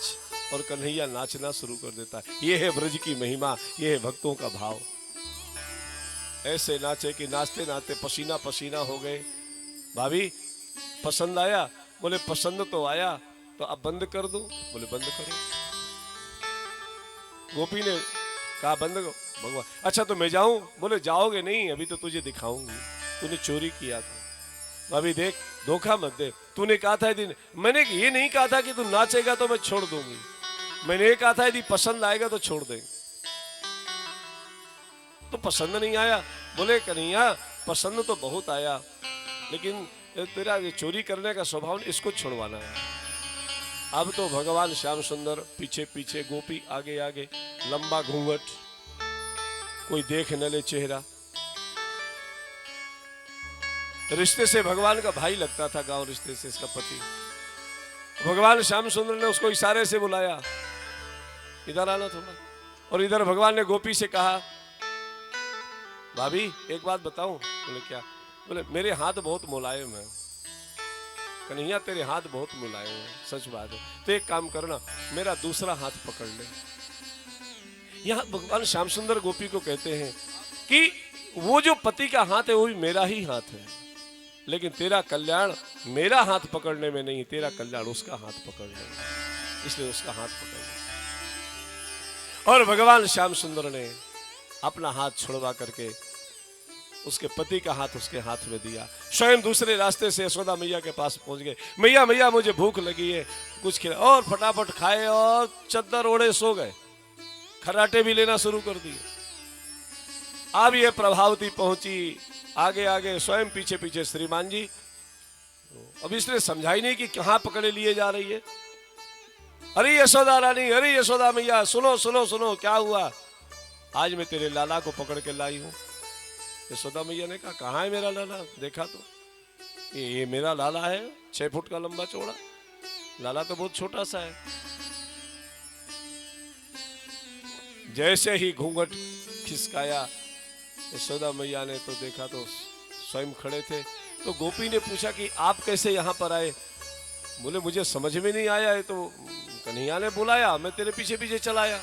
S1: और कन्हैया नाचना शुरू कर देता है। ये है ब्रज की महिमा, ये है भक्तों का भाव। ऐसे नाचे कि नाचते नाचते पसीना पसीना हो गए। भाभी पसंद आया? बोले पसंद तो आया, तो अब बंद कर दूं? बोले बंद करो। गोपी ने कहा बंद करो। भगवान अच्छा तो मैं जाऊं? बोले जाओगे नहीं, अभी तो तुझे दिखाऊंगी, तूने चोरी किया था। अभी देख धोखा मत दे। तूने कहा था यदि, मैंने ये नहीं कहा था कि तू नाचेगा तो मैं छोड़ दूंगी, मैंने ये कहा था यदि पसंद आएगा तो छोड़ देंगे। तो पसंद नहीं आया? बोले कन्हैया पसंद तो बहुत आया, लेकिन तेरा ये चोरी करने का स्वभाव, इसको छुड़वाना है। अब तो भगवान श्याम सुंदर पीछे पीछे, गोपी आगे आगे, लंबा घूंघट, कोई देख न ले चेहरा। रिश्ते से भगवान का भाई लगता था, गांव रिश्ते से इसका पति। भगवान श्याम सुंदर ने उसको इशारे से बुलाया, इधर आना थोड़ा। और इधर भगवान ने गोपी से कहा, भाभी एक बात बताऊं? बोले क्या? बोले मेरे हाथ बहुत मुलायम है। कन्हैया तेरे हाथ बहुत मुलायम है, सच बात है। तो एक काम करना, मेरा दूसरा हाथ पकड़ ले। यहां भगवान श्याम सुंदर गोपी को कहते हैं कि वो जो पति का हाथ है वो भी मेरा ही हाथ है, लेकिन तेरा कल्याण मेरा हाथ पकड़ने में नहीं, तेरा कल्याण उसका हाथ पकड़ने में, इसलिए उसका हाथ पकड़ ले। और भगवान श्याम सुंदर ने अपना हाथ छुड़वा करके उसके पति का हाथ उसके हाथ में दिया। स्वयं दूसरे रास्ते से यशोदा मैया के पास पहुंच गए। मैया मैया मुझे भूख लगी है, कुछ खिला। और फटाफट खाए और चद्दर ओढ़े सो गए। खराटे भी लेना शुरू कर दिए। अब ये प्रभावती पहुंची, आगे आगे स्वयं पीछे पीछे श्रीमान जी। अब इसने समझाई नहीं कि कहां पकड़े लिए जा रही है। अरे यशोदा रानी, अरे यशोदा मैया, सुनो सुनो सुनो, क्या हुआ? आज मैं तेरे लाला को पकड़ के लाई हूं। यशोदा मैया ने कहा, कहाँ है मेरा लाला? देखा तो ये मेरा लाला है, 6 फुट का लंबा चौड़ा। लाला तो बहुत छोटा सा है। जैसे ही घूंघट खिसकाया यशोदा मैया ने तो देखा तो स्वयं खड़े थे। तो गोपी ने पूछा कि आप कैसे यहाँ पर आए? बोले मुझे समझ में नहीं आया, ये तो कन्हैया ने बुलाया, मैं तेरे पीछे पीछे चलाया।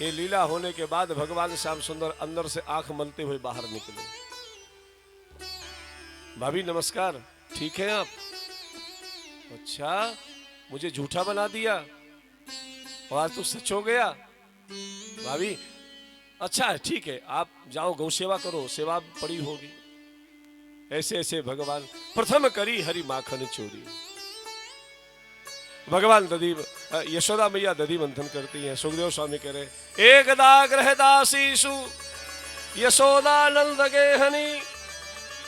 S1: ये लीला होने के बाद भगवान श्याम सुंदर अंदर से आंख मलते हुए बाहर निकले। भाभी नमस्कार, ठीक है आप? अच्छा, मुझे झूठा बना दिया और आज तो सच हो गया। भाभी अच्छा है, ठीक है, आप जाओ गौ सेवा करो, सेवा पड़ी होगी। ऐसे ऐसे भगवान प्रथम करी हरि माखन चोरी। भगवान दधी, यशोदा मैया दधी मंथन करती हैं। सुखदेव स्वामी कह रहे, एकदा गृहदासीषु यशोदा नंद गेहनी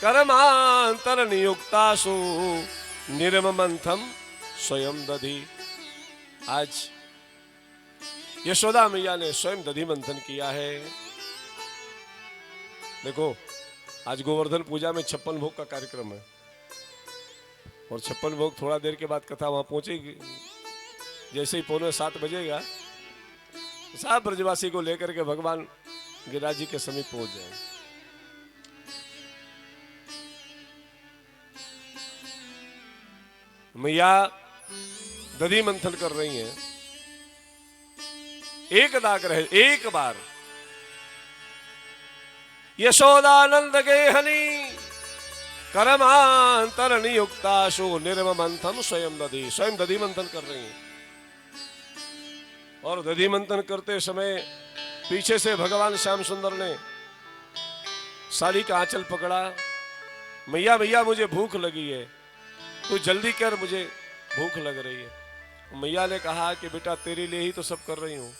S1: कर्मांतर नियुक्तासु निर्म मंथम स्वयं दधी। आज यशोदा मैया ने स्वयं दधी मंथन किया है। देखो आज गोवर्धन पूजा में 56 भोग का कार्यक्रम है और 56 भोग थोड़ा देर के बाद कथा वहां पहुंचेगी। जैसे ही 6:45 बजेगा, सब ब्रजवासी को लेकर के भगवान गिरिराज जी के समीप पहुंच जाए। मैया दधी मंथन कर रही हैं। एक दाग रहे, एक बार यशोदानंद गेहनी कर्मांतर नियुक्ताशु निर्म मंथन स्वयं दधी। स्वयं दधी मंथन कर रही हैं। और दधी मंथन करते समय पीछे से भगवान श्याम सुंदर ने साड़ी का आंचल पकड़ा। मैया मैया मुझे भूख लगी है, तू जल्दी कर, मुझे भूख लग रही है। मैया ने कहा कि बेटा तेरे लिए ही तो सब कर रही हूं।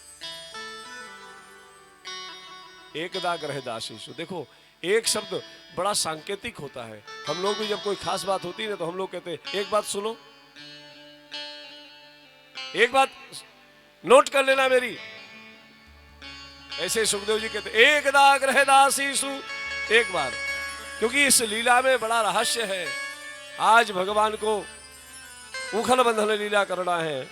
S1: एकदा गृहदासीषु, देखो एक शब्द बड़ा सांकेतिक होता है। हम लोग भी जब कोई खास बात होती है ना तो हम लोग कहते हैं एक बात सुनो, एक बात नोट कर लेना मेरी। ऐसे सुखदेव जी कहते एकदा गृहदासीषु, एक बार। क्योंकि इस लीला में बड़ा रहस्य है। आज भगवान को उखल बंधन लीला करना है।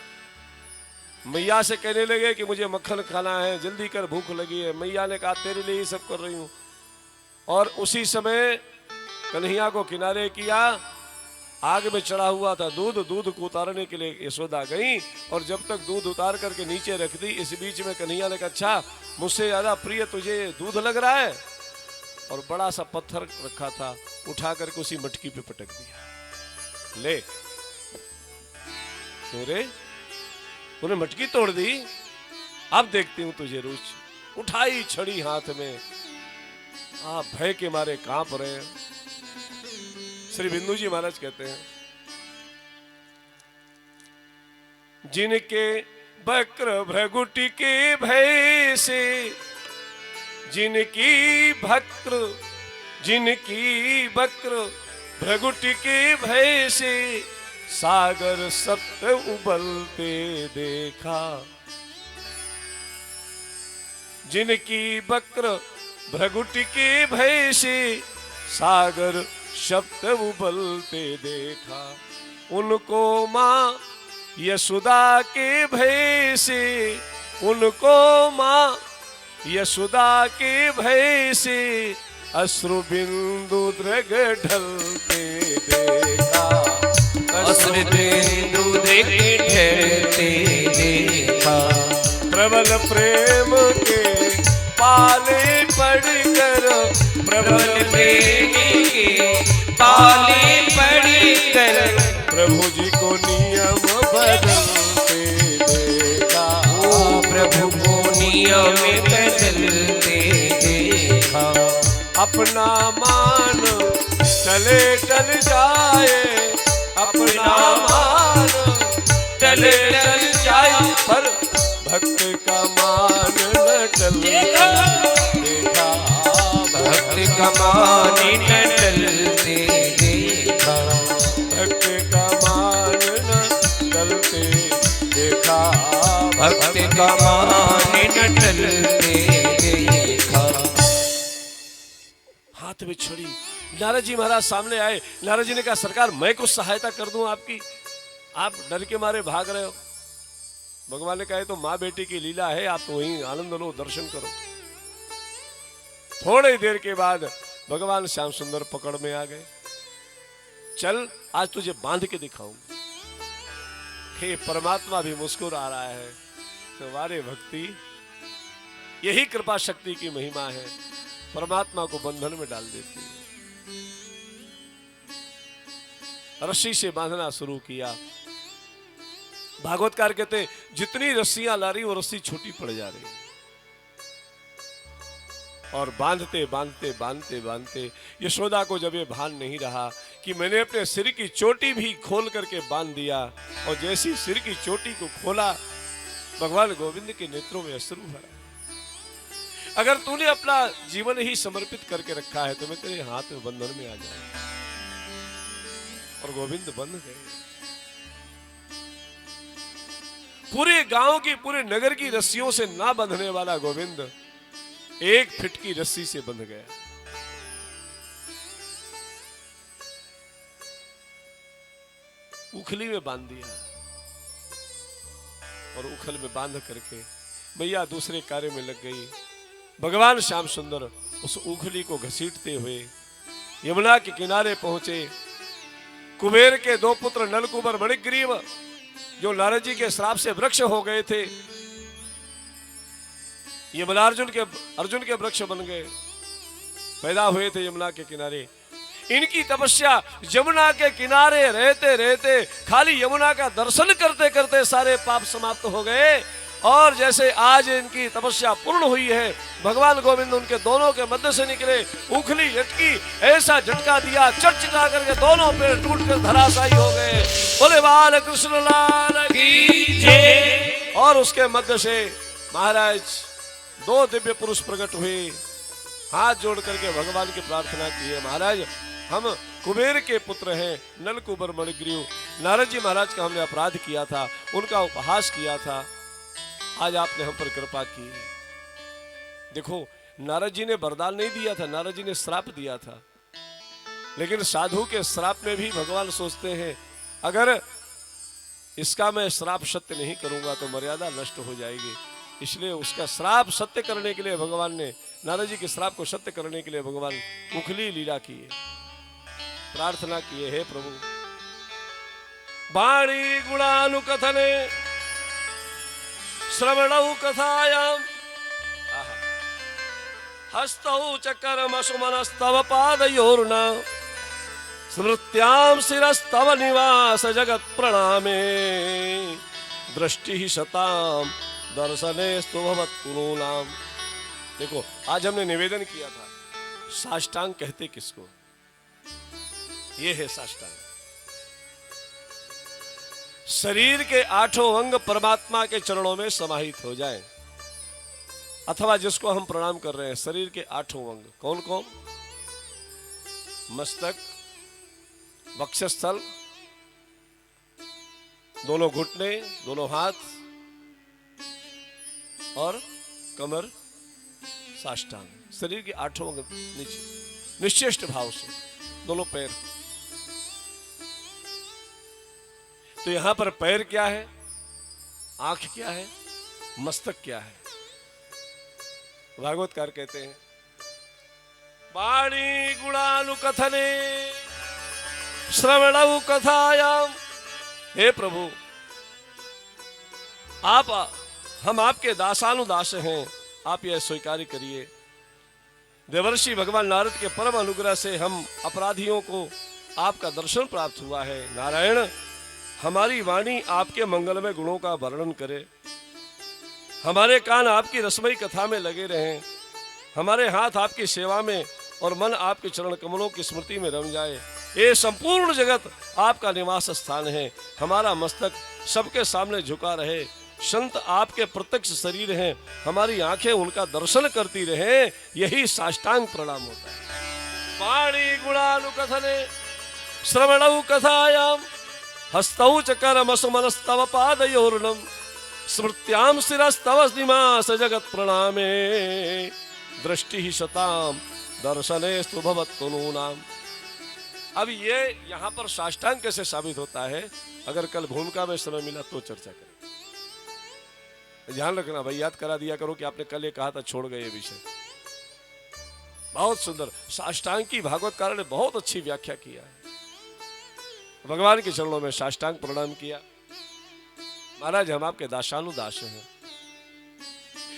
S1: मैया से कहने लगे कि मुझे मक्खन खाना है, जल्दी कर, भूख लगी है। मैया ने कहा तेरे लिए ही सब कर रही हूं। और उसी समय कन्हैया को किनारे किया। आग में चढ़ा हुआ था दूध, दूध को उतारने के लिए यशोदा गई और जब तक दूध उतार करके नीचे रख दी, इस बीच में कन्हैया ने कहा अच्छा मुझसे ज्यादा प्रिय तुझे दूध लग रहा है। और बड़ा सा पत्थर रखा था, उठा करके उसी मटकी पे पटक दिया। ले रे, उन्हें मटकी तोड़ दी। अब देखती हूं तुझे रुचि। उठाई छड़ी हाथ में, आप भय के मारे कांप रहे हैं। श्री बिंदु जी महाराज कहते हैं जिनके वक्र भ्रगुटी के भय से, जिनकी वक्र भ्रगुटी के भय से सागर सत्य उबलते देखा। जिनकी वक्र भ्रगुट के भय से सागर शब्द उबलते देखा। उनको माँ यशोदा के भय से, उनको माँ यशोदा के भय से अश्रु बिंदु दृग ढलते देखा।
S2: अश्रु बिंदु दृग ढलते देखा।
S1: प्रबल प्रेम के पाले पड़कर,
S2: प्रबल प्रेम के पाले पड़कर
S1: प्रभु जी को नियम बदलते देखा।
S2: ओ प्रभु को नियम बदलते देखा।
S1: अपना मान चले टल जाए, अपना मान चले टल जाए, पर भक्त का मान न टलते देखा।
S2: भक्त का मान न टलते देखा।
S1: भक्त का मान न टलते देखा।
S2: भक्त का मान न टलते देखा।
S1: हाथ में छड़ी, नारद जी महाराज सामने आए। नारद जी ने कहा सरकार मैं कुछ सहायता कर दूं आपकी, आप डर के मारे भाग रहे हो। भगवान ने कहा तो माँ बेटी की लीला है, आप तो वहीं आनंद लो, दर्शन करो। थोड़ी देर के बाद भगवान श्याम सुंदर पकड़ में आ गए। चल आज तुझे बांध के दिखाऊंगा। हे परमात्मा भी मुस्कुरा रहा है। तुम्हारे भक्ति यही कृपा शक्ति की महिमा है, परमात्मा को बंधन में डाल देती है। रस्सी से बांधना शुरू किया। भागवतकार कहते हैं जितनी रस्सियां ला रही वो रस्सी छोटी पड़ जा रही, और बांधते बांधते बांधते बांधते यशोदा को जब ये भान नहीं रहा कि मैंने अपने सिर की चोटी भी खोल करके बांध दिया, और जैसी सिर की चोटी को खोला भगवान गोविंद के नेत्रों में अश्रु भरा। अगर तूने अपना जीवन ही समर्पित करके रखा है तो मैं तेरे हाथ में बंधन में आ जाऊंगा। और गोविंद बंध गए। पूरे गांव की, पूरे नगर की रस्सियों से ना बंधने वाला गोविंद एक फिट की रस्सी से बंध गया। उखली में बांध दिया, और उखल में बांध करके मैया दूसरे कार्य में लग गई। भगवान श्याम सुंदर उस उखली को घसीटते हुए यमुना के किनारे पहुंचे। कुबेर के दो पुत्र नलकुबर मणिग्रीव जो नारद जी के श्राप से वृक्ष हो गए थे, यमुना अर्जुन के वृक्ष बन गए, पैदा हुए थे यमुना के किनारे। इनकी तपस्या यमुना के किनारे रहते रहते, खाली यमुना का दर्शन करते करते सारे पाप समाप्त हो गए। और जैसे आज इनकी तपस्या पूर्ण हुई है, भगवान गोविंद उनके दोनों के मध्य से निकले, उखली झटकी, ऐसा झटका दिया, चटचटा करके दोनों पेड़ टूटकर धराशायी हो गए। बोले बाल कृष्ण लाल की जय। और उसके मध्य से महाराज दो दिव्य पुरुष प्रकट हुए, हाथ जोड़ करके भगवान की प्रार्थना की है। महाराज हम कुबेर के पुत्र हैं, नलकुबर मणिग्रीव। नारद जी महाराज का हमने अपराध किया था, उनका उपहास किया था, आज आपने हम पर कृपा की। देखो नारद जी ने वरदान नहीं दिया था, नारद जी ने श्राप दिया था। लेकिन साधु के श्राप में भी भगवान सोचते हैं अगर इसका मैं श्राप सत्य नहीं करूंगा तो मर्यादा नष्ट हो जाएगी। इसलिए उसका श्राप सत्य करने के लिए भगवान ने, नारद जी के श्राप को सत्य करने के लिए भगवान उखली लीला की है, प्रार्थना किए। हे प्रभु वाणी गुणानुकथने श्रवणौ कथायाम हस्तौ च कर्म सुमनस्तव पादयोर्न स्मृत्याम शिरस्तव निवास जगत प्रणामे दृष्टि ही शताम दर्शने स्तुभवत्पुनूनाम। देखो आज हमने निवेदन किया था, साष्टांग कहते किसको? ये है साष्टांग। शरीर के आठों अंग परमात्मा के चरणों में समाहित हो जाएं, अथवा जिसको हम प्रणाम कर रहे हैं, शरीर के आठों अंग कौन कौन? मस्तक, वक्षस्थल, दोनों घुटने, दोनों हाथ और कमर साष्टांग, शरीर के 8 अंग नीचे निश्चेष्ट भाव से दोनों पैर। तो यहां पर पैर क्या है, आंख क्या है, मस्तक क्या है? भागवतकार कहते हैं वाणी गुणानुकथने श्रवणौ कथायाम। हे प्रभु, हम आपके दासानुदास हैं, आप यह स्वीकार करिए। देवर्षि भगवान नारद के परम अनुग्रह से हम अपराधियों को आपका दर्शन प्राप्त हुआ है। नारायण, हमारी वाणी आपके मंगलमय गुणों का वर्णन करे, हमारे कान आपकी रसमयी कथा में लगे रहें, हमारे हाथ आपकी सेवा में और मन आपके चरण कमलों की स्मृति में रम जाए। ये संपूर्ण जगत आपका निवास स्थान है, हमारा मस्तक सबके सामने झुका रहे। संत आपके प्रत्यक्ष शरीर हैं, हमारी आंखें उनका दर्शन करती रहे, यही साष्टांग प्रणाम होता है। वाणी गुणानुकथने श्रवणौ कथायाम हस्तौ च करमसुमनस्तव पादयोर्णम स्मृत्याम शिरस्तव निवास जगत प्रणामे दृष्टि ही शताम दर्शने स्तुभवत्तु नूनाम। अब ये यहाँ पर साष्टांग कैसे साबित होता है, अगर कल भूमिका में समय मिला तो चर्चा करें। ध्यान रखना भाई, याद करा दिया करो कि आपने कल ये कहा था, छोड़ गए ये विषय। बहुत सुंदर साष्टांग की भागवतकार ने बहुत अच्छी व्याख्या किया है। भगवान के चरणों में साष्टांग प्रणाम किया। महाराज, हम आपके दासानुदास हैं,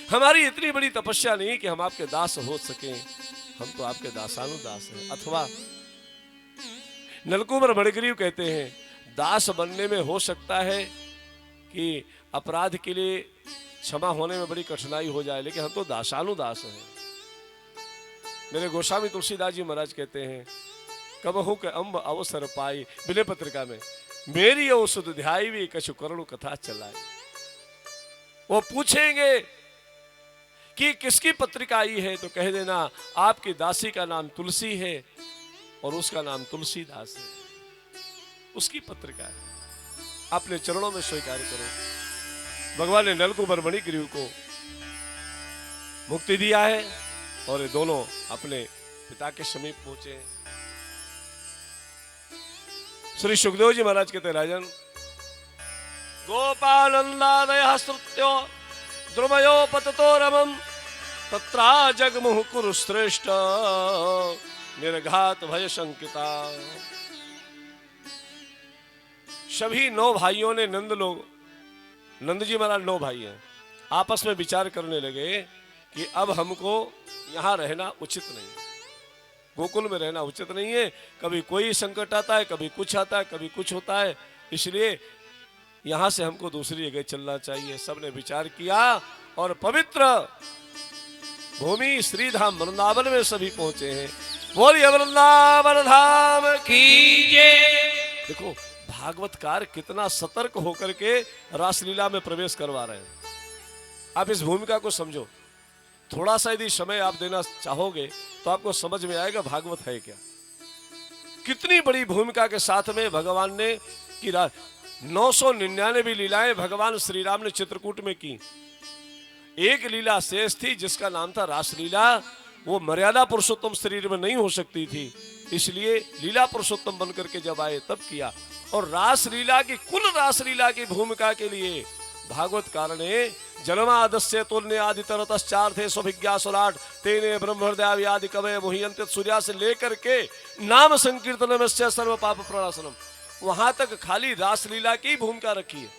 S1: हमारी इतनी बड़ी तपस्या नहीं कि हम आपके दास हो सके, हम तो आपके दासानुदास हैं। अथवा नलकुमार बड़गरीव कहते हैं, दास बनने में हो सकता है कि अपराध के लिए क्षमा होने में बड़ी कठिनाई हो जाए, लेकिन हम तो दासानुदास हैं। मेरे गोस्वामी तुलसीदास जी महाराज कहते हैं, कबहु के अम्ब अवसर पाई, विनय पत्रिका में, मेरी औसुध ध्याई कछु करुण कथा चलाई। वो पूछेंगे कि किसकी पत्रिका आई है, तो कह देना आपकी दासी का नाम तुलसी है और उसका नाम तुलसीदास है, उसकी पत्रिका है, अपने चरणों में स्वीकार करो। भगवान ने नलकुमार मणिग्रीव को मुक्ति दिया है और ये दोनों अपने पिता के समीप पहुंचे। श्री सुखदेव जी महाराज कहते, राजन, गोपानंदादय श्रुत्यो द्रुमयो पततो रमम तत्रा जगमुह कुरु श्रेष्ठ निर्घात भय शंकिता। सभी 9 भाइयों ने नंद जी महाराज 9 भाई हैं, आपस में विचार करने लगे कि अब हमको यहाँ रहना उचित नहीं है, गोकुल में रहना उचित नहीं है। कभी कोई संकट आता है, कभी कुछ आता है, कभी कुछ होता है, इसलिए यहाँ से हमको दूसरी जगह चलना चाहिए। सबने विचार किया और पवित्र भूमि श्रीधाम वृंदावन में सभी पहुंचे हैं। बोलिए वृंदावन धाम की जय। देखो भागवतकार कितना सतर्क होकर के रासलीला में प्रवेश करवा रहे हैं। आप इस भूमिका को समझो, थोड़ा सा यदि समय आप देना चाहोगे तो आपको समझ में आएगा भागवत है क्या। कितनी बड़ी भूमिका के साथ में भगवान ने की 999 लीलाएं भगवान श्री राम ने चित्रकूट में की। एक लीला शेष थी जिसका नाम था रासलीला, वो मर्यादा पुरुषोत्तम शरीर में नहीं हो सकती थी, इसलिए लीला पुरुषोत्तम बनकर के जब आए तब किया। और रासलीला की, कुल रासलीला की भूमिका के लिए भागवतकार ने जन्मादस्य तुल्य आदि तरतश्चार्थे स्वभिज्ञा सुराट तेने ब्रह्महृदय आदि कवय मुह्यन्ते सूर्या से लेकर के नाम संकीर्तनम सर्व पाप प्रणाशनम, वहां तक खाली रासलीला की भूमिका रखी है।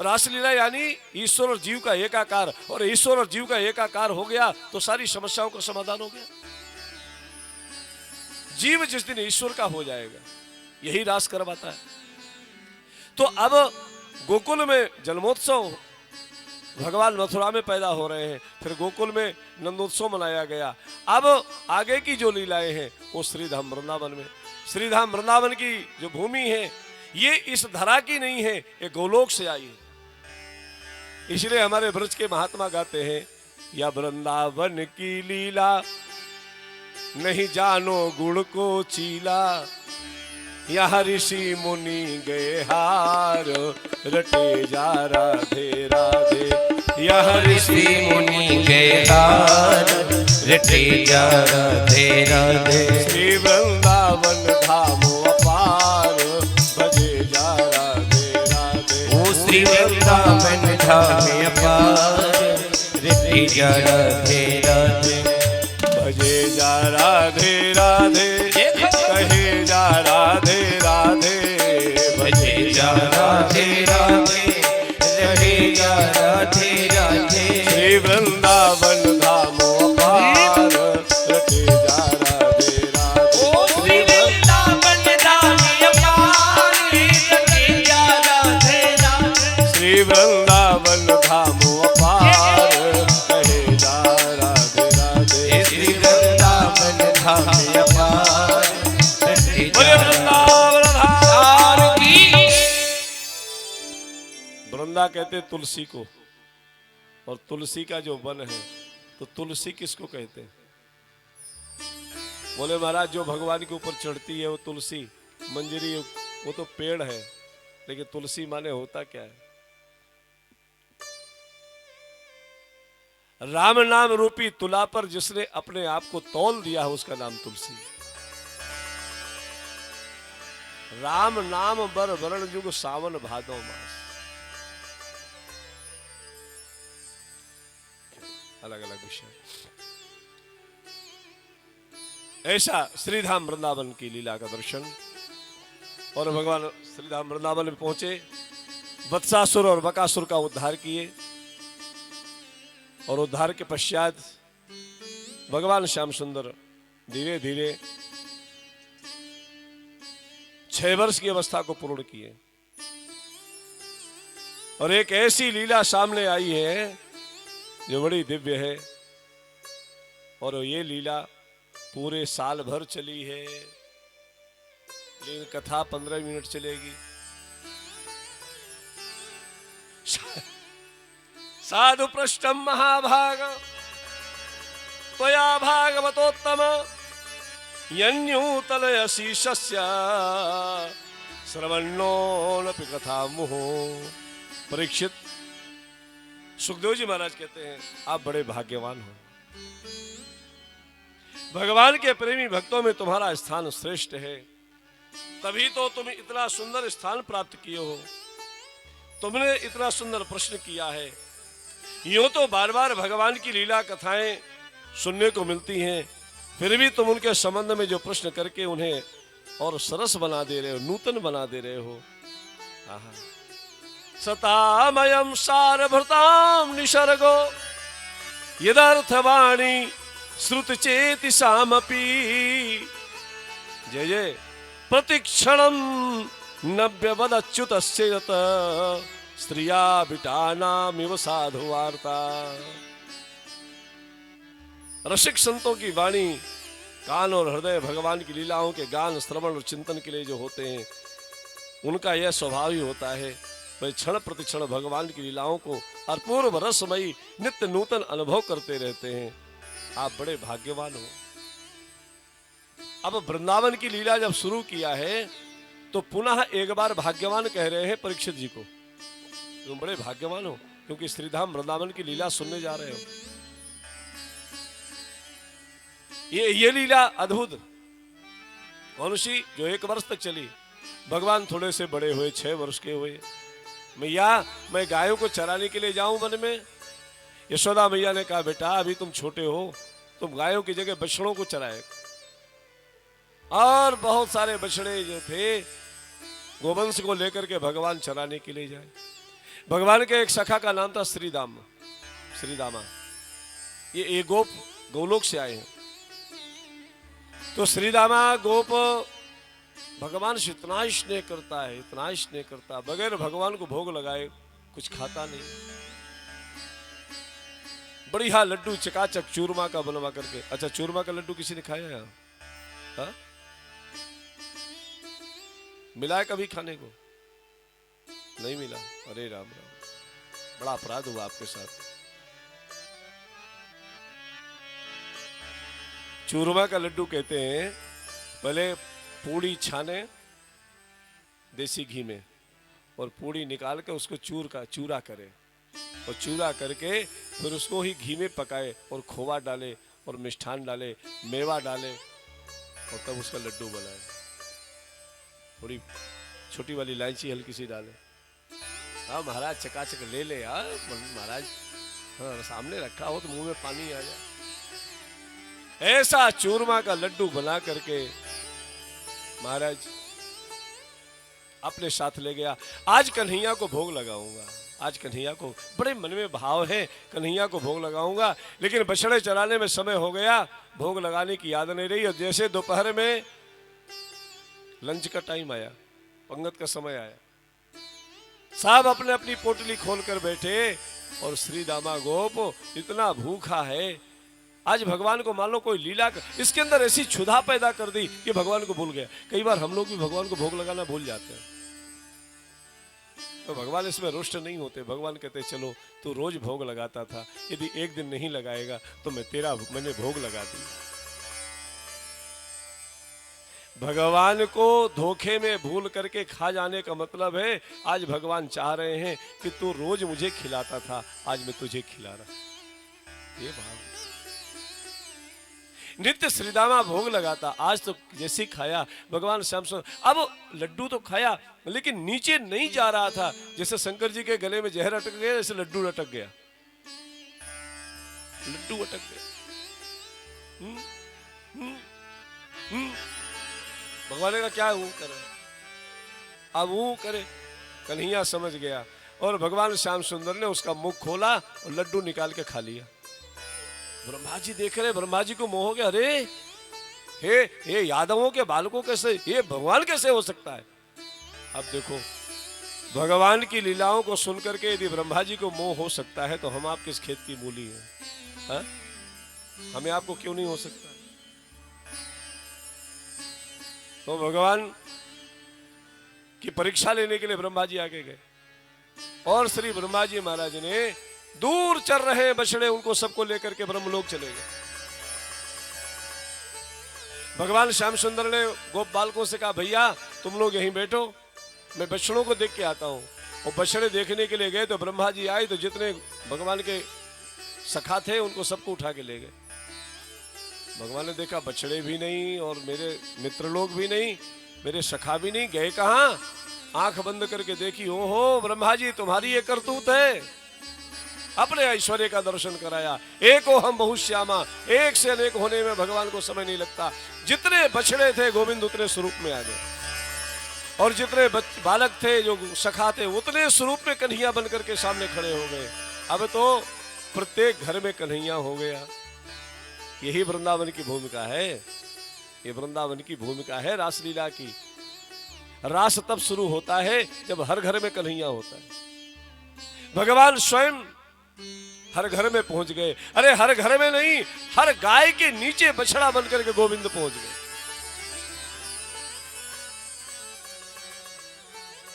S1: रासलीला यानी ईश्वर और जीव का एकाकार, और ईश्वर और जीव का एकाकार हो गया तो सारी समस्याओं का समाधान हो गया। जीव जिस दिन ईश्वर का हो जाएगा यही रास करवाता है। तो अब गोकुल में जन्मोत्सव, भगवान मथुरा में पैदा हो रहे हैं, फिर गोकुल में नंदोत्सव मनाया गया। अब आगे की जो लीलाएं हैं वो श्रीधाम वृंदावन में। श्रीधाम वृंदावन की जो भूमि है ये इस धरा की नहीं है, ये गोलोक से आई है। इसलिए हमारे ब्रज के महात्मा गाते हैं, या वृंदावन की लीला नहीं जानो गुण को चीला, यहाँ ऋषि मुनि गए हार रटे जा राधे राधे। यहाँ
S2: ऋषि मुनि गए हार रटे जा राधे राधे।
S1: श्री वृंदावन धाम अपार भजे जा राधे राधे।
S2: ओ श्री वृंदावन धाम अपार रटे जा राधे राधे।
S1: भजे जा राधे राधे कहे जा राधे राधे।
S2: भजे जा राधे राधे रहे जा राधे राधे।
S1: श्री वृंदावन धाम अपार रटे जा राधे राधे।
S2: ओ श्री वृंदावन धाम अपार रटे जा राधे राधे।
S1: श्री वृंदावन धाम अपार कहे जा राधे राधे।
S2: श्री वृंदावन धाम अपार रटे जा
S1: वृंदावन धाम
S2: की।
S1: वृंदा कहते तुलसी को, और तुलसी का जो वन है तो तुलसी किसको कहते हैं? बोले महाराज जो भगवान के ऊपर चढ़ती है वो तुलसी मंजरी, वो तो पेड़ है, लेकिन तुलसी माने होता क्या है? राम नाम रूपी तुला पर जिसने अपने आप को तौल दिया है उसका नाम तुलसी। राम नाम बर वरण जुग सावन भादो मास। अलग अलग विषय। ऐसा श्रीधाम वृंदावन की लीला का दर्शन। और भगवान श्रीधाम वृंदावन में पहुंचे, वत्सासुर और बकासुर का उद्धार किए, और उद्धार के पश्चात भगवान श्याम सुंदर धीरे धीरे 6 वर्ष की अवस्था को पूर्ण किए। और एक ऐसी लीला सामने आई है जो बड़ी दिव्य है, और ये लीला पूरे साल भर चली है, लेकिन कथा 15 मिनट चलेगी। साधु पृष्ठम महाभाग त्वया भागवतोत्तम यन्यूतलयशीशस्य श्रवणोऽनपि कथा मुहो। परीक्षित, सुखदेव जी महाराज कहते हैं आप बड़े भाग्यवान हो, भगवान के प्रेमी भक्तों में तुम्हारा स्थान श्रेष्ठ है, तभी तो तुम इतना सुंदर स्थान प्राप्त किए हो। तुमने इतना सुंदर प्रश्न किया है। यूं तो बार बार भगवान की लीला कथाएं सुनने को मिलती हैं, फिर भी तुम उनके संबंध में जो प्रश्न करके उन्हें और सरस बना दे रहे हो, नूतन बना दे रहे हो। आहा। सतामयम सारभृताम निसर्गो यदर्थवाणी श्रुत चेति सामपि। जय जय। प्रतिक्षणम नव्यवदच्युतस्य यत स्त्रिया बिटानामिव साधु वार्ता। रसिक संतों की वाणी, कान और हृदय भगवान की लीलाओं के गान श्रवण और चिंतन के लिए जो होते हैं, उनका यह स्वभाव ही होता है, वे क्षण प्रतिक्षण भगवान की लीलाओं को अपूर्व रसमयी नित्य नूतन अनुभव करते रहते हैं। आप बड़े भाग्यवान हो। अब वृंदावन की लीला जब शुरू किया है तो पुनः एक बार भाग्यवान कह रहे हैं परीक्षित जी को, तुम बड़े भाग्यवान हो क्योंकि श्रीधाम वृंदावन की लीला सुनने जा रहे हो। ये लीला अद्भुत कौन सी जो 1 वर्ष तक चली। भगवान थोड़े से बड़े हुए, 6 वर्ष के हुए। मैया मैं गायों को चराने के लिए जाऊं वन में। यशोदा मैया ने कहा बेटा अभी तुम छोटे हो, तुम गायों की जगह बछड़ों को चराए। और बहुत सारे बछड़े जो थे गोवंश को लेकर के भगवान चराने के लिए जाए। भगवान के एक सखा का नाम था श्रीदामा। ये गोप गोलोक से आए हैं। तो श्रीदामा गोप भगवान से इतना स्नेह करता है, इतना स्नेह करता, बगैर भगवान को भोग लगाए कुछ खाता नहीं। बढ़िया लड्डू चकाचक चूरमा का बनवा करके। अच्छा, चूरमा का लड्डू किसी ने खाया है? हाँ? मिला है कभी खाने को? नहीं मिला। अरे राम राम, बड़ा अपराध हुआ आपके साथ। चूरमा का लड्डू कहते हैं पहले पूड़ी छाने देसी घी में, और पूड़ी निकाल के उसको चूरा करे, और चूरा करके फिर उसको ही घी में पकाए, और खोवा डाले और मिष्ठान डाले, मेवा डाले, और तब उसका लड्डू बनाए। थोड़ी छोटी वाली इलायची हल्की सी डाले। हाँ महाराज, चकाचक ले ले यार महाराज, हाँ, सामने रखा हो तो मुंह में पानी आ जाए। ऐसा चूरमा का लड्डू बना करके महाराज अपने साथ ले गया। आज कन्हैया को भोग लगाऊंगा, आज कन्हैया को, बड़े मन में भाव है, कन्हैया को भोग लगाऊंगा, लेकिन बछड़े चराने में समय हो गया, भोग लगाने की याद नहीं रही। और जैसे दोपहर में लंच का टाइम आया, पंगत का समय आया, साहब अपने अपनी पोटली खोल कर बैठे, और श्री दामा गोप इतना भूखा है। आज भगवान को मान लो कोई लीला इसके अंदर ऐसी क्षुधा पैदा कर दी कि भगवान को भूल गया। कई बार हम लोग भी भगवान को भोग लगाना भूल जाते हैं, तो भगवान इसमें रुष्ट नहीं होते। भगवान कहते चलो तू रोज भोग लगाता था, यदि एक दिन नहीं लगाएगा तो मैंने भोग लगा दिया। भगवान को धोखे में भूल करके खा जाने का मतलब है, आज भगवान चाह रहे हैं कि तू रोज मुझे खिलाता था, आज मैं तुझे खिला रहा। ये भाव नित्य श्रीदामा भोग लगाता, आज तो जैसे खाया भगवान श्याम सुंदर, अब लड्डू तो खाया लेकिन नीचे नहीं जा रहा था। जैसे शंकर जी के गले में जहर अटक गया, जैसे लड्डू अटक गया, लड्डू अटक गया। भगवान का क्या वो करे, अब वो करे। कन्हैया समझ गया, और भगवान श्याम सुंदर ने उसका मुख खोला और लड्डू निकाल के खा लिया। ब्रह्मा जी देख रहे, ब्रह्मा जी को मोह हो गया, अरे हे यादवों के बालकों कैसे, ये भगवान कैसे हो सकता है। अब देखो भगवान की लीलाओं को सुनकर के यदि ब्रह्मा जी को मोह हो सकता है, तो हम आप किस खेत की मूली हैं, हा? हमें आपको क्यों नहीं हो सकता। तो भगवान की परीक्षा लेने के लिए ब्रह्मा जी आगे गए, और श्री ब्रह्मा जी महाराज ने दूर चल रहे बछड़े उनको सबको लेकर के ब्रह्मलोक चले गए। भगवान श्याम सुंदर ने गोप बालकों से कहा, भैया तुम लोग यहीं बैठो, मैं बछड़ों को देख के आता हूं। और बछड़े देखने के लिए गए तो ब्रह्मा जी आए, तो जितने भगवान के सखा थे उनको सबको उठा के ले गए। भगवान ने देखा बछड़े भी नहीं, और मेरे मित्र लोग भी नहीं, मेरे सखा भी नहीं, गए कहां। आंख बंद करके देखी, ओहो ब्रह्मा जी तुम्हारी ये करतूत है। अपने ऐश्वर्य का दर्शन कराया। एको हम बहुश्यामा, एक से अनेक होने में भगवान को समय नहीं लगता। जितने बछड़े थे गोविंद उतने स्वरूप में आ गए, और जितने बालक थे जो सखा थे उतने स्वरूप में कन्हैया बनकर के सामने खड़े हो गए। अब तो प्रत्येक घर में कन्हैया हो गया। यही वृंदावन की भूमिका है, ये वृंदावन की भूमिका है रासलीला की। रास तब शुरू होता है जब हर घर में कन्हैया होता है। भगवान स्वयं हर घर में पहुंच गए। अरे हर घर में नहीं, हर गाय के नीचे बछड़ा बनकर के गोविंद पहुंच गए।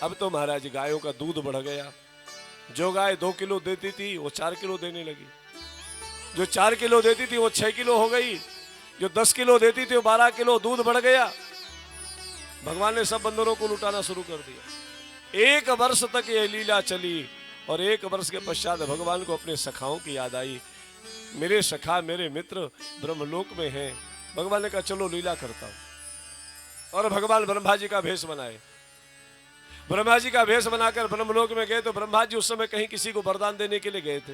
S1: अब तो महाराज गायों का दूध बढ़ गया। जो गाय 2 किलो देती थी वो 4 किलो देने लगी, जो 4 किलो देती थी वो 6 किलो हो गई, जो 10 किलो देती थी वो 12 किलो दूध बढ़ गया। भगवान ने सब बंदरों को लुटाना शुरू कर दिया। 1 वर्ष तक ये लीला चली, और 1 वर्ष के पश्चात भगवान को अपने सखाओं की याद आई। मेरे सखा मेरे मित्र ब्रह्मलोक में हैं। भगवान ने कहा चलो लीला करता हूं। और भगवान ब्रह्मा जी का भेष बनाए। ब्रह्मा जी का भेष बनाकर ब्रह्मलोक में गए, तो ब्रह्मा जी उस समय कहीं किसी को वरदान देने के लिए गए थे।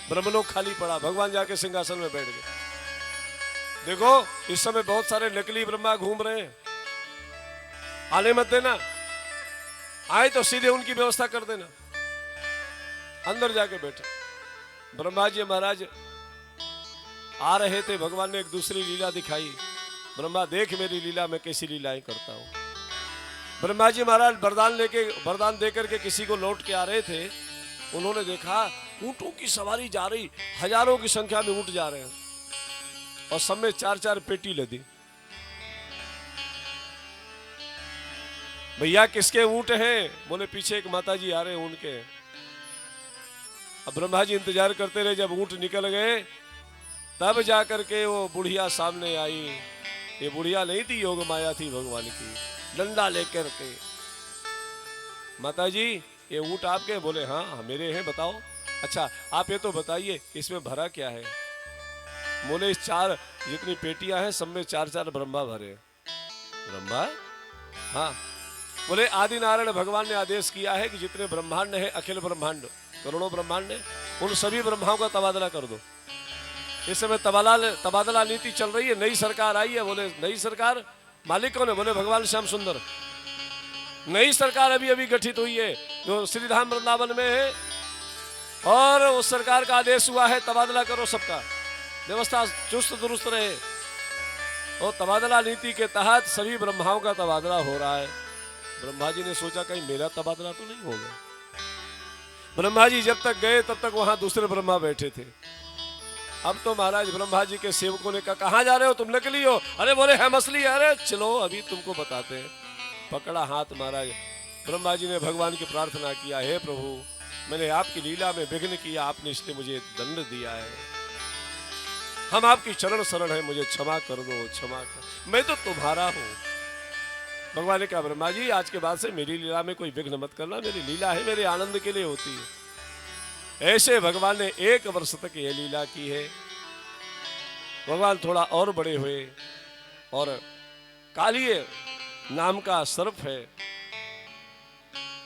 S1: ब्रह्मलोक खाली पड़ा, भगवान जाके सिंहासन में बैठ गए। देखो इस समय बहुत सारे नकली ब्रह्मा घूम रहे हैं, आने मत देना, आए तो सीधे उनकी व्यवस्था कर देना। अंदर जाके बैठे। ब्रह्मा जी महाराज आ रहे थे, भगवान ने एक दूसरी लीला दिखाई। ब्रह्मा देख मेरी लीला, मैं कैसी लीलाएं करता हूं। ब्रह्मा जी महाराज वरदान देकर के किसी को लौट के आ रहे थे। उन्होंने देखा ऊंटों की सवारी जा रही, हजारों की संख्या में ऊंट जा रहे हैं, और सब में 4-4 पेटी लदी। भैया किसके ऊंट हैं? बोले पीछे एक माता जी आ रहे हैं उनके। अब ब्रह्मा जी इंतजार करते रहे, जब ऊंट निकल गए तब जाकर के वो बुढ़िया सामने आई। ये बुढ़िया नहीं थी, योग माया थी भगवान की। डंडा लेकर के माता जी ये ऊंट आपके? बोले हाँ मेरे हैं, बताओ। अच्छा आप ये तो बताइए इसमें भरा क्या है? बोले इस 4 जितनी पेटियां हैं सब में 4-4 ब्रह्मा भरे। ब्रह्मा? हाँ। बोले आदि नारायण भगवान ने आदेश किया है कि जितने ब्रह्मांड है, अखिल ब्रह्मांड, करोड़ों ब्रह्मांड है, उन सभी ब्रह्माओं का तबादला कर दो। इस समय तबादला नीति चल रही है, नई सरकार आई है। बोले नई सरकार? मालिक कौन है? बोले भगवान श्याम सुंदर। नई सरकार अभी अभी गठित हुई है जो श्रीधाम वृंदावन में है, और उस सरकार का आदेश हुआ है तबादला करो सबका, व्यवस्था चुस्त दुरुस्त रहे। और तबादला नीति के तहत सभी ब्रह्माओं का तबादला हो रहा है। ब्रह्मा जी ने सोचा कहीं मेरा तबादला तो नहीं होगा। ब्रह्मा जी जब तक गए तब तक वहां दूसरे ब्रह्मा बैठे थे। अब तो महाराज ब्रह्मा जी के सेवकों ने कहा कहां जा रहे हो तुम? नकली हो। अरे बोले है मछली। अरे चलो अभी तुमको बताते हैं। पकड़ा हाथ महाराज। ब्रह्मा जी ने भगवान की प्रार्थना किया, हे प्रभु मैंने आपकी लीला में विघ्न किया, आपने इसलिए मुझे दंड दिया है, हम आपकी चरण शरण है, मुझे क्षमा कर दो, क्षमा कर, मैं तो तुम्हारा हूं। भगवान ने कहा ब्रह्मा जी आज के बाद से मेरी लीला में कोई विघ्न मत करना, मेरी लीला है मेरे आनंद के लिए होती है। ऐसे भगवान ने 1 वर्ष तक यह लीला की है। भगवान थोड़ा और बड़े हुए और कालिए नाम का सर्प है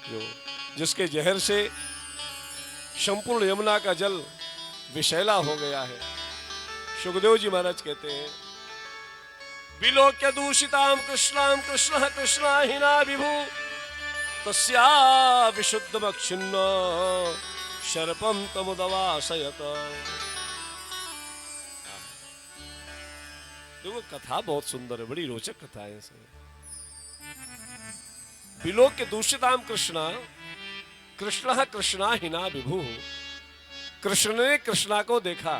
S1: जो जिसके जहर से संपूर्ण यमुना का जल विषैला हो गया है। सुखदेव जी महाराज कहते हैं विलोक्य दूषिताम कृष्णाम कृष्ण कृष्णा हिना विभु तस्या विशुद्धमक्षिन्न शर्पम तमुदवासयत। देखो कथा बहुत सुंदर है, बड़ी रोचक कथा है। विलोक्य दूषिताम कृष्णा कृष्ण कृष्णा हिना विभु। कृष्ण ने कृष्णा को देखा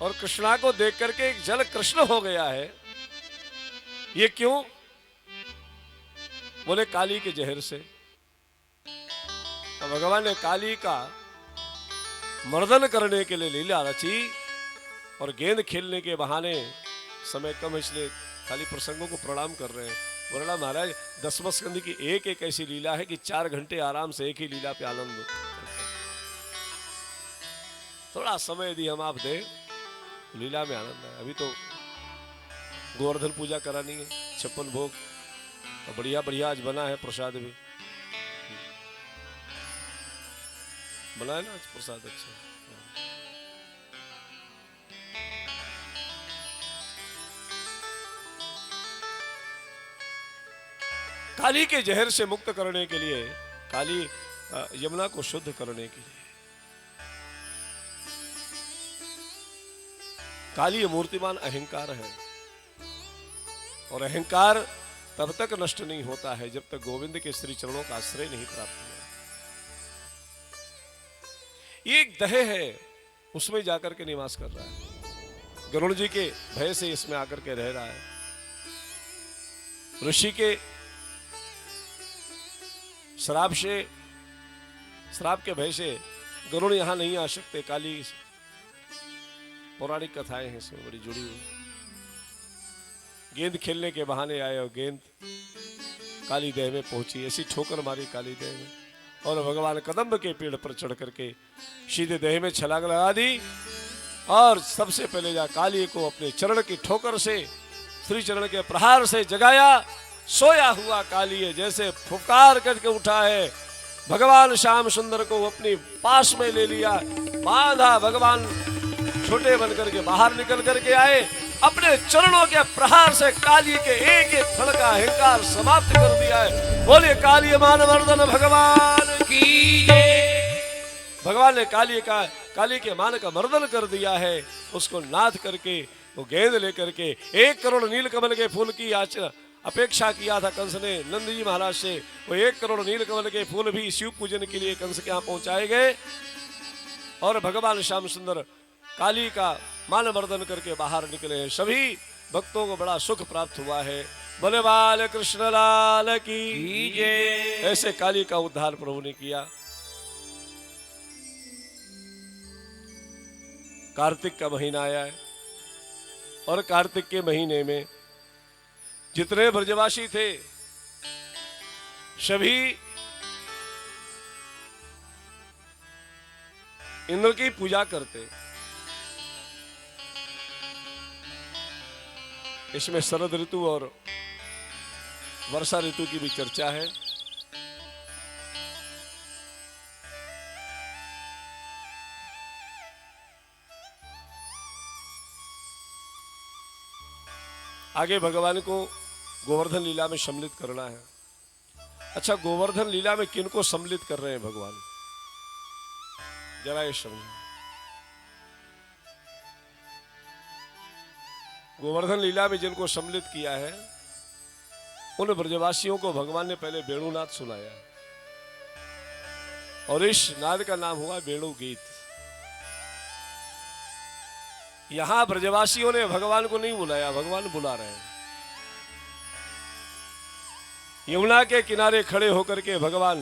S1: और कृष्णा को देख करके एक जल कृष्ण हो गया है। ये क्यों? बोले काली के जहर से। तो भगवान ने काली का मर्दन करने के लिए लीला रची और गेंद खेलने के बहाने, समय कम इसलिए खाली प्रसंगों को प्रणाम कर रहे हैं। बोला महाराज 10वें स्कंद की एक ऐसी लीला है कि 4 घंटे आराम से एक ही लीला पे आनंद। थोड़ा समय यदि हम आप दें लीला में आनंद है। अभी तो गोवर्धन पूजा करानी है, 56 भोग और बढ़िया बढ़िया आज बना है प्रसाद भी बना है ना आज प्रसाद अच्छा। काली के जहर से मुक्त करने के लिए, काली यमुना को शुद्ध करने के लिए, काली मूर्तिमान अहंकार है और अहंकार तब तक नष्ट नहीं होता है जब तक गोविंद के श्री चरणों का आश्रय नहीं प्राप्त हुआ। ये एक दह है, उसमें जाकर के निवास कर रहा है। गरुड़ जी के भय से इसमें आकर के रह रहा है। ऋषि के श्राप के भय से गरुड़ यहां नहीं आ सकते। काली पौराणिक कथाएं हैं इसमें बड़ी जुड़ी हुई। गेंद खेलने के बहाने आए और गेंद काली देह में पहुंची, ऐसी ठोकर मारी काली देह में और भगवान कदम्ब के पेड़ पर चढ़ करके सीधे देह में छलांग लगा दी और सबसे पहले जा काली को अपने चरण की ठोकर से, श्री चरण के प्रहार से जगाया। सोया हुआ काली है जैसे फुफकार करके उठा है। भगवान श्याम सुंदर को अपनी पास में ले लिया, बांधा। भगवान छोटे बनकर के बाहर निकल करके आए। अपने चरणों के प्रहार से काली के एक फल का अहंकार समाप्त कर दिया है। बोलिए काली मानवर्धन भगवान की जय। भगवान ने काली के मान का मर्दन कर दिया है। उसको नाथ करके वो गेंद लेकर के 1 करोड़ नीलकमल के फूल की अपेक्षा किया था कंस ने नंद जी महाराज से। वो 1 करोड़ नीलकमल के फूल भी शिव पूजन के लिए कंस के यहाँ पहुंचाए गए और भगवान श्याम सुंदर काली का मान मर्दन करके बाहर निकले हैं। सभी भक्तों को बड़ा सुख प्राप्त हुआ है। बोले बाल कृष्ण लाल की जय। ऐसे काली का उद्धार प्रभु ने किया। कार्तिक का महीना आया है और कार्तिक के महीने में जितने ब्रजवासी थे सभी इंद्र की पूजा करते। इसमें शरद ऋतु और वर्षा ऋतु की भी चर्चा है। आगे भगवान को गोवर्धन लीला में सम्मिलित करना है। अच्छा, गोवर्धन लीला में किनको सम्मिलित कर रहे हैं भगवान, जरा ये समझो। गोवर्धन लीला में जिनको सम्मिलित किया है उन ब्रजवासियों को भगवान ने पहले वेणुनाद सुनाया और इस नाद का नाम हुआ वेणु गीत। यहां ब्रजवासियों ने भगवान को नहीं बुलाया, भगवान बुला रहे हैं। यमुना के किनारे खड़े होकर के भगवान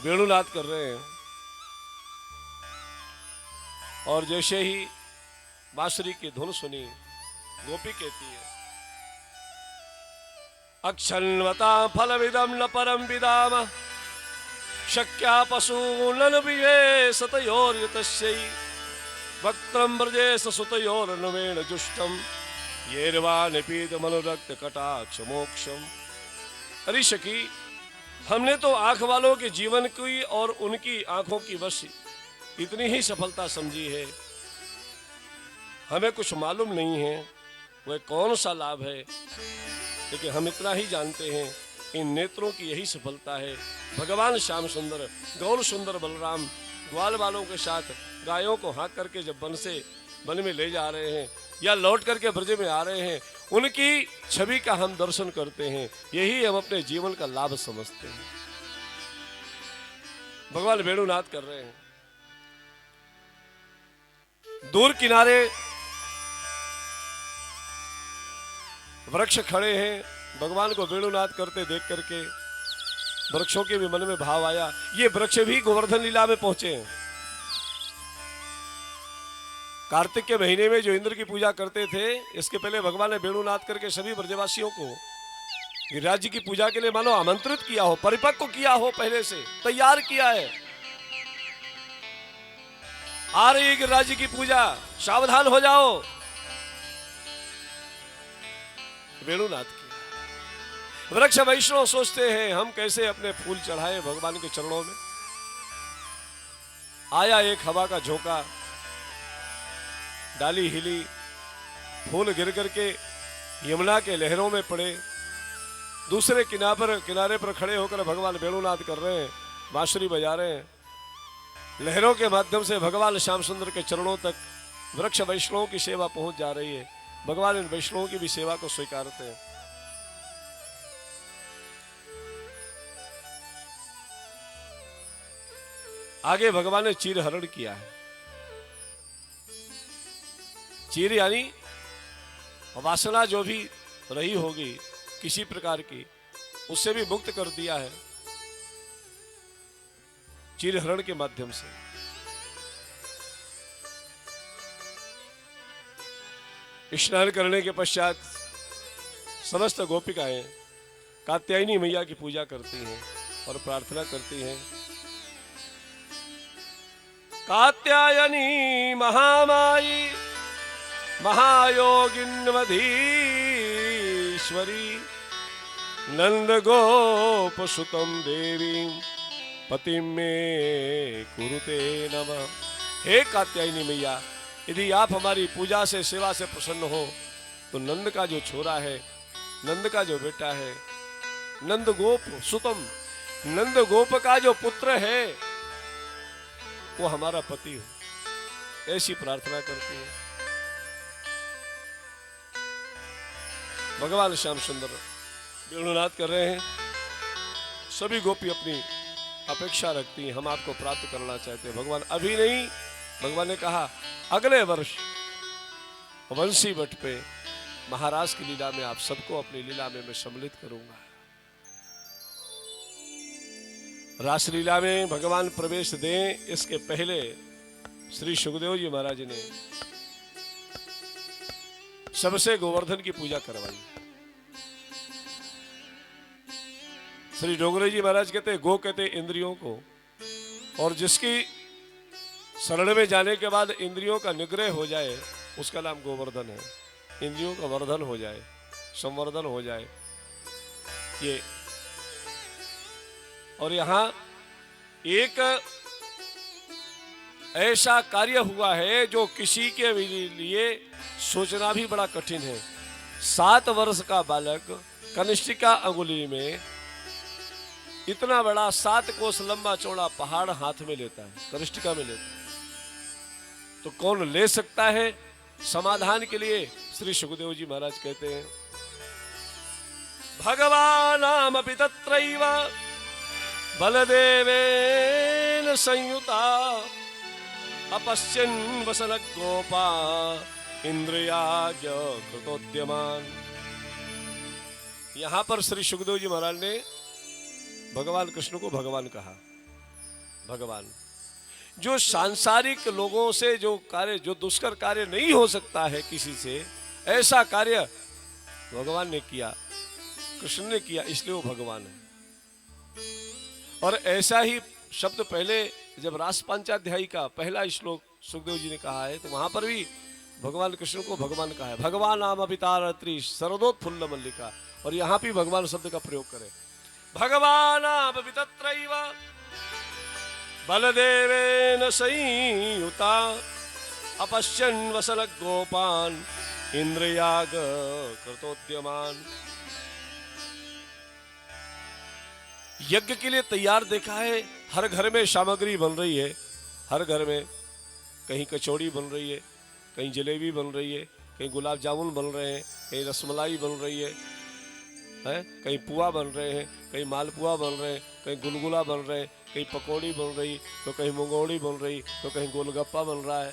S1: वेणुनाद कर रहे हैं और जैसे ही बांसुरी की धुन सुनी, गोपी कहती है, अक्षन्वता फलविदम न परम विदाम शक्या पशूनन विये सतयोर्यतस्यै वक्त्रम ब्रजेश सुतयोर्नवेण जुष्टम येर्वा निपीत मनोरक्त कटाक्ष मोक्षम। अरे सखी, हमने तो आंख वालों के जीवन की और उनकी आंखों की बस इतनी ही सफलता समझी है, हमें कुछ मालूम नहीं है वह कौन सा लाभ है, लेकिन हम इतना ही जानते हैं इन नेत्रों की यही सफलता है। भगवान श्याम सुंदर, गौर सुंदर बलराम ग्वाल वालों के साथ गायों को हाँक करके जब वन में ले जा रहे हैं या लौट करके ब्रज में आ रहे हैं, उनकी छवि का हम दर्शन करते हैं, यही हम अपने जीवन का लाभ समझते हैं। भगवान वेणुनाद कर रहे हैं। दूर किनारे वृक्ष खड़े हैं, भगवान को वेणुनाद करते देख करके वृक्षों के भी मन में भाव आया, ये वृक्ष भी गोवर्धन लीला में पहुंचे हैं। कार्तिक के महीने में जो इंद्र की पूजा करते थे, इसके पहले भगवान ने वेणुनाद करके सभी ब्रजवासियों को राज्य की पूजा के लिए मानो आमंत्रित किया हो, परिपक्व किया हो, पहले से तैयार किया है। आ रही है राज्य की पूजा, सावधान हो जाओ। वेणुनाद किया। वृक्ष वैष्णव सोचते हैं हम कैसे अपने फूल चढ़ाए भगवान के चरणों में। आया एक हवा का झोंका, डाली हिली, फूल गिर करके यमुना के लहरों में पड़े। दूसरे किनारे पर खड़े होकर भगवान वेणुनाद कर रहे हैं, बांसुरी बजा रहे हैं। लहरों के माध्यम से भगवान श्याम सुंदर के चरणों तक वृक्ष वैष्णवों की सेवा पहुंच जा रही है। भगवान इन वैष्णवों की भी सेवा को स्वीकारते हैं। आगे भगवान ने चीर हरण किया है। चीर यानी वासना जो भी रही होगी किसी प्रकार की, उससे भी मुक्त कर दिया है चीर हरण के माध्यम से। स्नान करने के पश्चात समस्त गोपिकाएं कात्यायनी मैया की पूजा करती हैं और प्रार्थना करती हैं, कात्यायनी महामाई महायोगिन्वधीश्वरी नंद गोप सुतम देवी पतिम में कुरुते नमः। हे कात्यायनी मैया, यदि आप हमारी पूजा से सेवा से प्रसन्न हो तो नंद का जो छोरा है, नंद का जो बेटा है, नंद गोप सुतम, नंद गोप का जो पुत्र है वो हमारा पति हो, ऐसी प्रार्थना करती है। भगवान श्याम सुंदर वेणुनाद कर रहे हैं। सभी गोपी अपनी अपेक्षा रखती हैं, हम आपको प्राप्त करना चाहते हैं। भगवान अभी नहीं, भगवान ने कहा अगले वर्ष वंशी वट पे महाराज की लीला में आप सबको अपनी लीला में मैं सम्मिलित करूंगा। रास लीला में भगवान प्रवेश दें इसके पहले श्री सुखदेव जी महाराज ने सबसे गोवर्धन की पूजा करवाई। श्री डोंगरे जी महाराज कहते हैं गो कहते इंद्रियों को, और जिसकी शरण में जाने के बाद इंद्रियों का निग्रह हो जाए उसका नाम गोवर्धन है। इंद्रियों का वर्धन हो जाए, संवर्धन हो जाए ये। और यहां एक ऐसा कार्य हुआ है जो किसी के लिए सोचना भी बड़ा कठिन है। 7 वर्ष का बालक कनिष्ठिका अंगुली में इतना बड़ा 7 कोस लंबा चौड़ा पहाड़ हाथ में लेता है, कनिष्ठिका में लेता है, तो कौन ले सकता है? समाधान के लिए श्री सुखदेव जी महाराज कहते हैं भगवानामपि तत्रैव बलदेवेन संयुता अपश्यन् वसन गोपा इंद्रियाज्ञ कृतोद्यमान। यहां पर श्री सुखदेव जी महाराज ने भगवान कृष्ण को भगवान कहा। भगवान जो सांसारिक लोगों से जो कार्य, जो दुष्कर कार्य नहीं हो सकता है किसी से, ऐसा कार्य भगवान ने किया, कृष्ण ने किया, इसलिए वो भगवान है। और ऐसा ही शब्द पहले जब रास पांचाध्यायी का पहला श्लोक सुखदेव जी ने कहा है तो वहां पर भी भगवान कृष्ण को भगवान कहा है। भगवान नाम अभितारत्री शरदोत्फुल्ल मल्लिका, और यहां भी भगवान शब्द का प्रयोग करें। भगवान तत्रैव बलदेवेन संयुता अपश्यन् वसन गोपान इंद्रियाग कृतोद्यमान। यज्ञ के लिए तैयार देखा है, हर घर में सामग्री बन रही है, हर घर में कहीं कचौड़ी बन रही है, कहीं जलेबी बन रही है, कहीं गुलाब जामुन बन रहे हैं, कहीं रसमलाई बन रही है, कहीं पुआ बन रहे हैं, कहीं मालपुआ बन रहे हैं, कहीं गुलगुला बन रहे हैं, कहीं पकौड़ी बन रही, तो कहीं मुंगौड़ी बन रही, तो कहीं गोलगप्पा बन रहा है,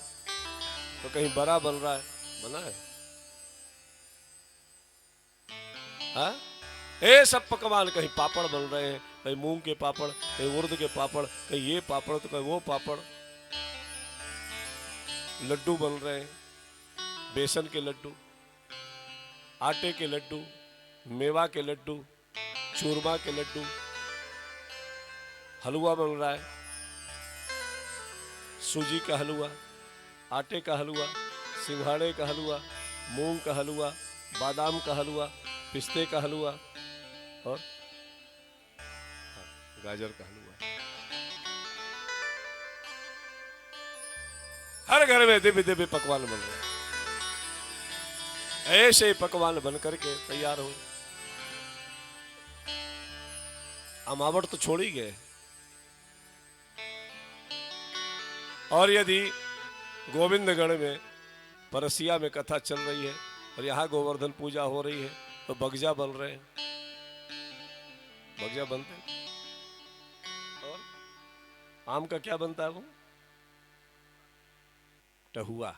S1: तो कहीं बड़ा बन रहा है। बना है हाँ? ये सब पकवान, कहीं पापड़ बन रहे हैं, कहीं मूंग के पापड़, कहीं उर्द के पापड़, कहीं ये पापड़ तो कहीं वो पापड़। लड्डू बन रहे हैं, बेसन के लड्डू, आटे के लड्डू, मेवा के लड्डू, चूरमा के लड्डू, हलवा बन रहा है, सूजी का हलवा, आटे का हलवा, सिंघाड़े का हलवा, मूंग का हलवा, बादाम का हलवा, पिस्ते का हलवा और गाजर का हलवा। हर घर में दिव्य दिव्य पकवान बन रहे हैं। ऐसे पकवान बन करके तैयार हो। अमावट तो छोड़ ही गए, और यदि गोविंदगढ़ में परसिया में कथा चल रही है और यहाँ गोवर्धन पूजा हो रही है तो बगजा बन रहे हैं, बगजा बनते हैं। और आम का क्या बनता है वो? टहुआ,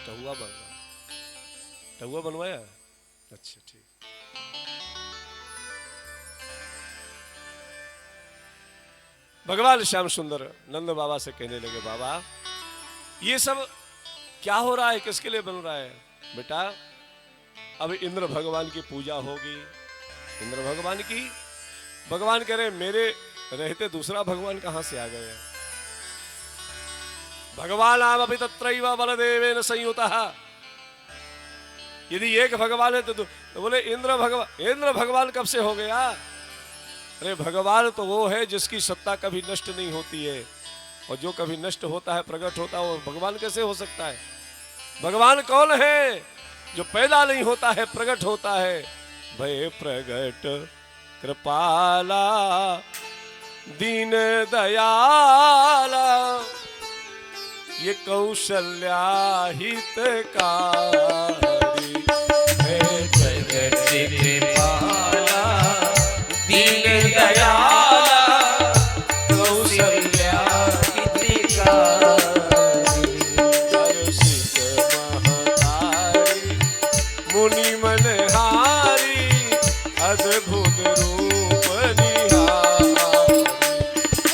S1: टहुआ बन रहा है। टहुआ बनवाया? अच्छा ठीक। भगवान श्याम सुंदर नंद बाबा से कहने लगे, बाबा ये सब क्या हो रहा है, किसके लिए बन रहा है? बेटा अब इंद्र भगवान की पूजा होगी, इंद्र भगवान की। भगवान कह रहे मेरे रहते दूसरा भगवान कहां से आ गए? भगवान आम अभी तत्रैव बलदेवेन संयुतः। यदि एक भगवान है तो बोले इंद्र भगवान कब से हो गया? अरे भगवान तो वो है जिसकी सत्ता कभी नष्ट नहीं होती है, और जो कभी नष्ट होता है प्रकट होता है, वो भगवान कैसे हो सकता है? भगवान कौन है? जो पैदा नहीं होता है प्रकट होता है। भय प्रगट कृपाला दीन दयाला, ये कौशल्या हितकारी।
S2: भय प्रगट कृपाला दीन दयाला, कौशल्या हितकारी।
S1: हर्षित महतारी मुनि मनहारी, अद्भुत रूप निहारी।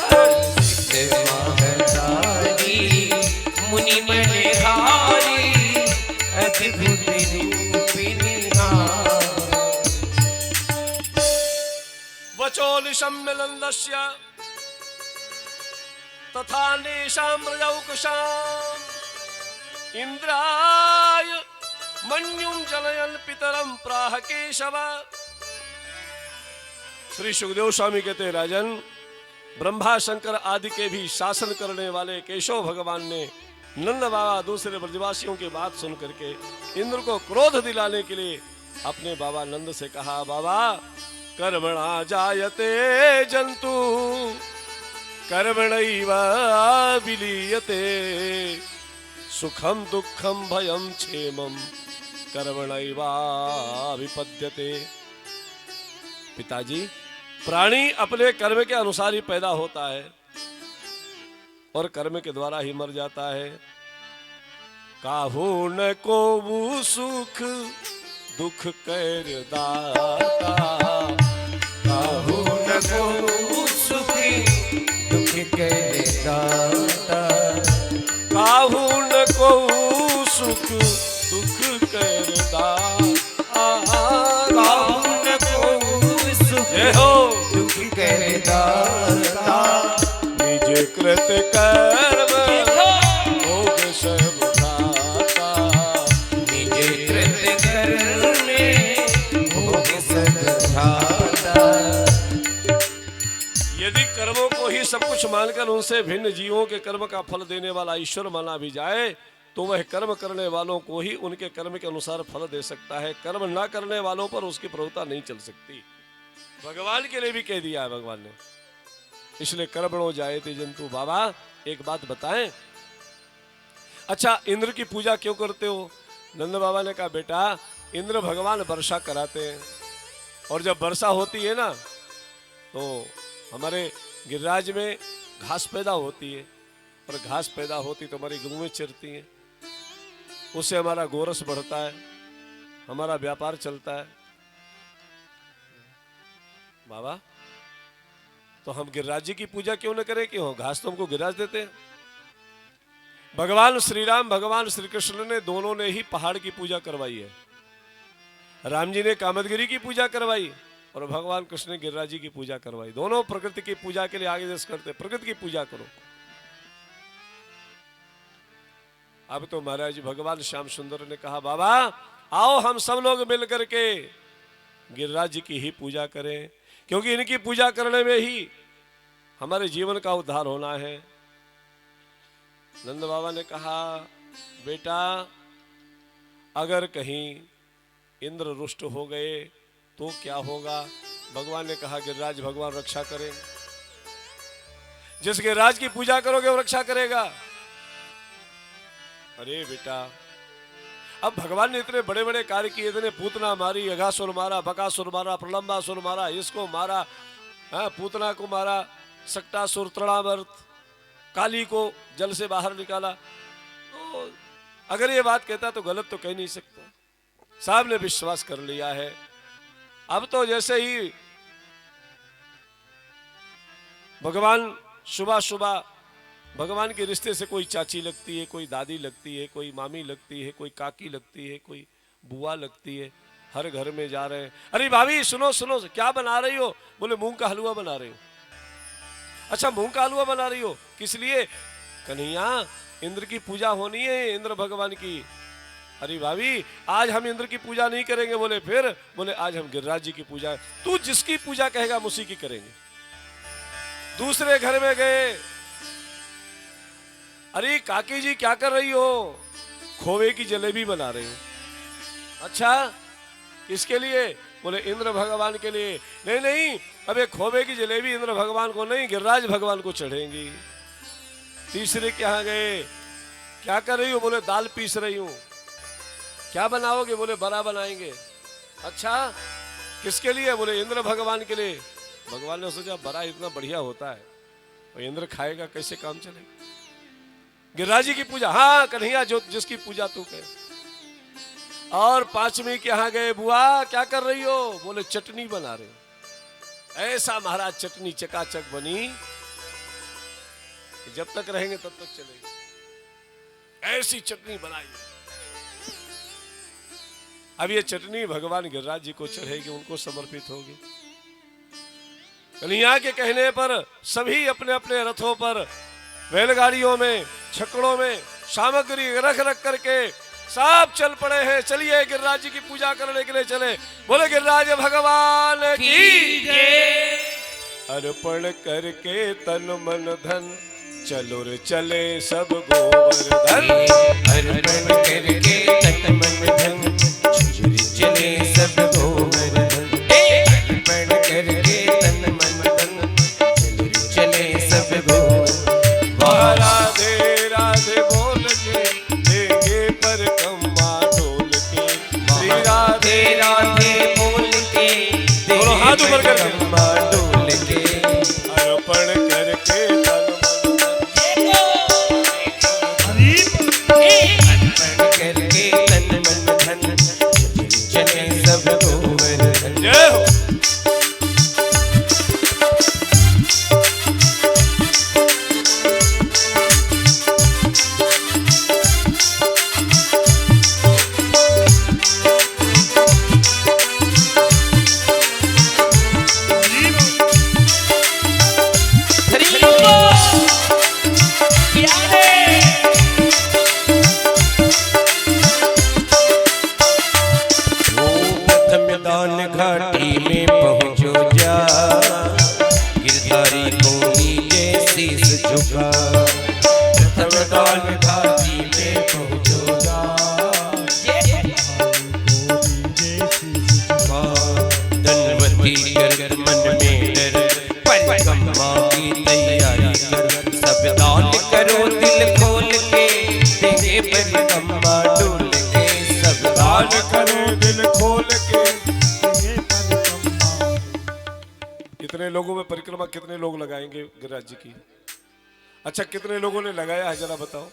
S2: हर्षित महतारी मुनि मनहारी, अद्भुत रूप निहारी।
S1: वचो निशम्य नन्दस्य तथा नेषां रजौकशाम् इंद्राय मन्युं जनयन् पितरं प्राह केशव। श्री सुखदेव स्वामी कहते हैं, राजन, ब्रह्मा शंकर आदि के भी शासन करने वाले केशव भगवान ने नंद बाबा दूसरे ब्रजवासियों की बात सुन करके इंद्र को क्रोध दिलाने के लिए अपने बाबा नंद से कहा, बाबा कर्मणा जायते जंतु कर्मणैव विलीयते सुखम दुखम भयम क्षेमम कर्मणैवाभिपद्यते। पिताजी, प्राणी अपने कर्म के अनुसार ही पैदा होता है और कर्म के द्वारा ही मर जाता है। काहू न को वो सुख दुख कर दाता,
S2: काहू न को सुख दुख कर दाता,
S1: काहू न को सुख दुख कर दाता,
S2: काहू न को सुख दुख कर दाता,
S1: निज कृत कर्म भोग सब दाता,
S2: निज कृत कर्म भोग सब दाता।
S1: यदि कर्मों को ही सब कुछ मानकर उनसे भिन्न जीवों के कर्म का फल देने वाला ईश्वर माना भी जाए तो वह कर्म करने वालों को ही उनके कर्म के अनुसार फल दे सकता है। कर्म ना करने वालों पर उसकी प्रभुता नहीं चल सकती। भगवान के लिए भी कह दिया है भगवान ने, इसलिए कर्मणो जायते जंतु। बाबा एक बात बताएं, अच्छा इंद्र की पूजा क्यों करते हो? नंद बाबा ने कहा, बेटा इंद्र भगवान वर्षा कराते हैं और जब वर्षा होती है ना तो हमारे गिरिराज में घास पैदा होती है और घास पैदा होती तो हमारी गऊं चरती हैं, उससे हमारा गोरस बढ़ता है, हमारा व्यापार चलता है। बाबा तो हम गिरिराज जी की पूजा क्यों न करें? क्यों? घास तो हमको गिरिराज देते हैं। भगवान श्री राम भगवान श्री कृष्ण ने दोनों ने ही पहाड़ की पूजा करवाई है। राम जी ने कामदगिरी की पूजा करवाई और भगवान कृष्ण ने गिरिराज जी की पूजा करवाई। दोनों प्रकृति की पूजा के लिए आगे देश करते, प्रकृति की पूजा करो। अब तो महाराज भगवान श्याम सुंदर ने कहा, बाबा आओ हम सब लोग मिल करके गिरिराज जी की ही पूजा करें, क्योंकि इनकी पूजा करने में ही हमारे जीवन का उद्धार होना है। नंद बाबा ने कहा, बेटा अगर कहीं इंद्र रुष्ट हो गए तो क्या होगा? भगवान ने कहा, गिरिराज भगवान रक्षा करें। जिस गिरिराज की पूजा करोगे वो रक्षा करेगा। अरे बेटा, अब भगवान ने इतने बड़े बड़े कार्य किए, इतने पूतना मारी, अघासुर मारा, बकासुर मारा, प्रलंबासुर मारा, इसको मारा, पूतना को मारा, सक्टासुर, तृणावर्त, काली को जल से बाहर निकाला। तो अगर ये बात कहता तो गलत तो कह नहीं सकता। साहब ने विश्वास कर लिया है। अब तो जैसे ही भगवान सुबह सुबह भगवान के रिश्ते से कोई चाची लगती है, कोई दादी लगती है, कोई मामी लगती है, कोई काकी लगती है, कोई बुआ लगती है, हर घर में जा रहे हैं। अरे भाभी सुनो सुनो, क्या बना रही हो? बोले मूंग का हलवा बना रही हो। अच्छा मूंग का हलवा बना रही हो, किस लिए? कन्हैया इंद्र की पूजा होनी है, इंद्र भगवान की। अरे भाभी आज हम इंद्र की पूजा नहीं करेंगे। बोले फिर? बोले आज हम गिरिराज जी की पूजा। तू जिसकी पूजा कहेगा हम उसी की करेंगे। दूसरे घर में गए, अरे काकी जी क्या कर रही हो? खोवे की जलेबी बना रही हो। अच्छा किसके लिए? बोले इंद्र भगवान के लिए। नहीं नहीं, अबे खोवे की जलेबी इंद्र भगवान को नहीं, गिरिराज भगवान को चढ़ेंगी। तीसरे के यहाँ गए, क्या कर रही हो? बोले दाल पीस रही हूं। क्या बनाओगे? बोले बड़ा बनाएंगे। अच्छा किसके लिए? बोले इंद्र भगवान के लिए। भगवान ने सोचा बड़ा इतना बढ़िया होता है और इंद्र खाएगा कैसे काम चलेगा? गिरिराज जी की पूजा, हाँ कन्हैया जो जिसकी पूजा तू कहे। और पांचवी के यहाँ गए, बुआ क्या कर रही हो? बोले चटनी बना रहे हो। ऐसा महाराज चटनी चकाचक बनी, जब तक रहेंगे तब तक चलेगी। ऐसी चटनी बनाई। अब ये चटनी भगवान गिरिराज जी को चढ़ेगी, उनको समर्पित होगी। कन्हैया के कहने पर सभी अपने अपने रथों पर, बैलगाड़ियों में, छकड़ों में सामग्री रख रख करके सब चल पड़े हैं। चलिए गिरिराज जी की पूजा करने के लिए चले। बोले गिरिराज भगवान की
S2: जय।
S1: अर्पण करके तन मन धन, चलो रे चले सब गोवर्धन।
S2: अर्पण करके तन मन धन, चले सब गोवर्धन। अर्पण करके तन मन धन, चले सब गोवर्धन।
S1: राधे राधे बोल के देंगे पर कम्मा डोल के। श्री राधे
S2: राधे बोल के
S1: दोनों हाथ ऊपर करके
S2: कम्मा डोल के।
S1: अर्पण करके तन मन धन।
S2: अर्पण करके तन मन धन, चले सब गोवर्धन।
S1: जय हो।
S2: घाटी में पहुँचो जा, गिरधारी को नीचे शीस झुका। प्रथम दान घाटी में पहुँचो जा, धनवती कर मन में डर, परिक्रमा की तैयारी कर। सब दान करो दिल खोल के, देंगे परिक्रमा डोल के। सब दान
S1: करो दिल खोल के। कितने लोगों में परिक्रमा, कितने लोग लगाएंगे गिरिराज जी की? अच्छा, कितने लोगों ने लगाया है जरा बताओ।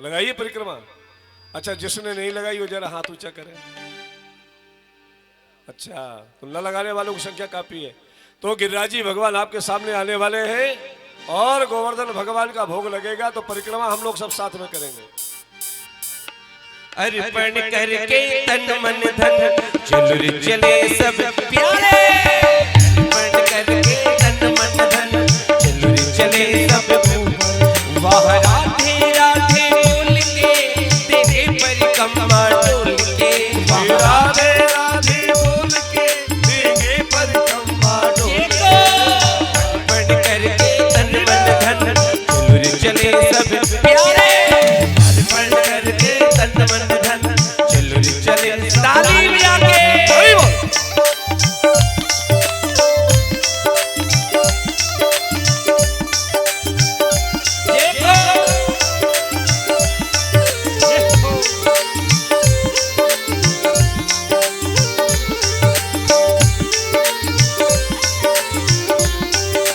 S1: लगाइए परिक्रमा। अच्छा, जिसने नहीं लगाई वो जरा हाथ ऊंचा करे। अच्छा, तो न लगाने वालों की संख्या काफी है। तो गिरिराज जी भगवान आपके सामने आने वाले हैं और गोवर्धन भगवान का भोग लगेगा, तो परिक्रमा हम लोग सब साथ में करेंगे।
S2: अर्पण करके तन मन धन, चलो रे चले सब प्यारे। अर्पण करके तन मन धन, चलो रे चले सब गोवर्धन। वाह राधे राधे बोल के, तेरे परिक्रमा डोल के। वाह
S1: राधे राधे बोल के देंगे परिक्रमा डोल के।
S2: अर्पण करके तन मन धन, चलो रे चले सब प्यारे। अर्पण करके तन मन धन, चलो रे चले। ताली बजा के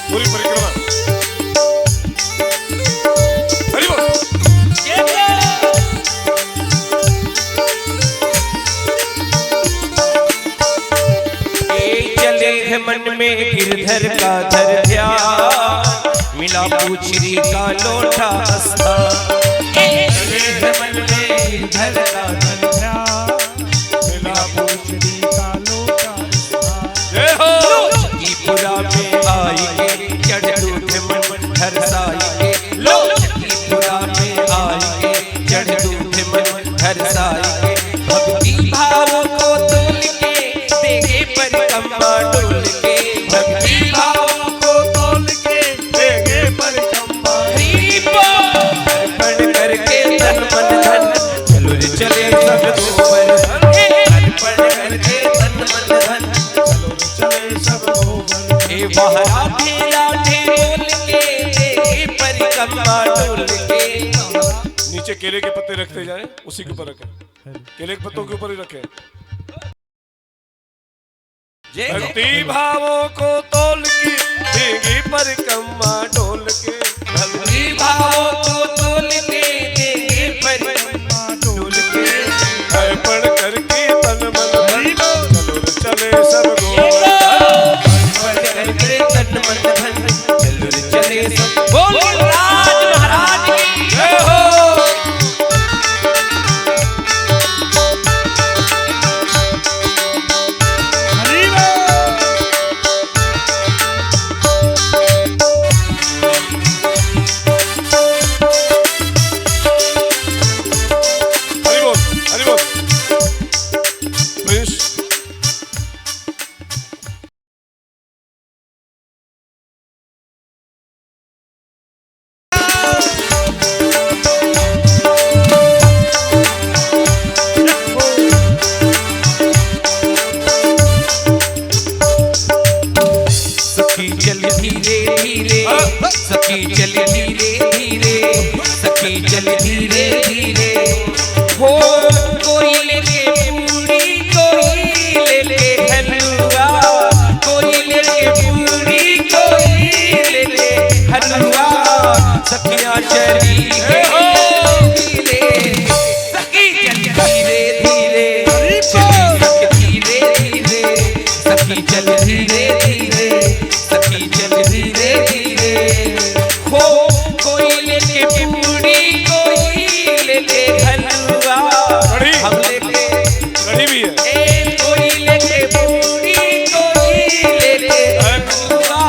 S1: पूरी परिक्रमा। हरि बोल।
S2: चले है मन में गिरधर का धर ध्यान, मिला पूछरी का लोटा स्थान। चले है मन में गिरधर का धर ध्यान, मिला पूछरी का लोटा स्थान।
S1: जय हो।
S2: त्रिपुरा में आई के चढ़ दूध मन हरसाई के। लो त्रिपुरा में आई के चढ़ दूध मन हरसाई के। भक्ति भाव को तोल के, देंगे परिक्रमा डोल के। भक्ति भाव को तोल के, देंगे परिक्रमा। अर्पण करके तन मन धन, चलो रे चले सब गोवर्धन। अर्पण करके तन मन धन, चलो रे चले सब गोवर्धन। ए वाह राधे राधे बोल के, देंगे परिक्रमा डोल के।
S1: नीचे केले के पत्ते रखते जाएं, उसी के ऊपर रखें। केले के पत्तों के ऊपर ही रखें। भक्ति भावों को तोल के देंगे परिक्रमा डोल के।
S2: भक्ति भावों को तोल के, देंगे परिक्रमा डोल के।
S1: अर्पण करके तन मन धन, चलो रे चले सब गोवर्धन।
S2: अर्पण करके तन मन धन, चलो रे चले सब। बोल राज महाराज की
S1: जय हो।
S2: हरि बोल। धीरे सखी चल धीरे धीरे सखी चल धीरे धीरे हो कोई लेके पूरी कोई लेके हलवा कोई लेके पूरी कोई लेके हलवा सखियां चली धीरे सखी चल धीरे धीरे सखी चल धीरे धीरे सखी चल धीरे धीरे हो कोई लेके पूरी कोई लेके हलवा हम लेके
S1: कड़ी भी है
S2: कोई लेके पूरी कोई लेके हलवा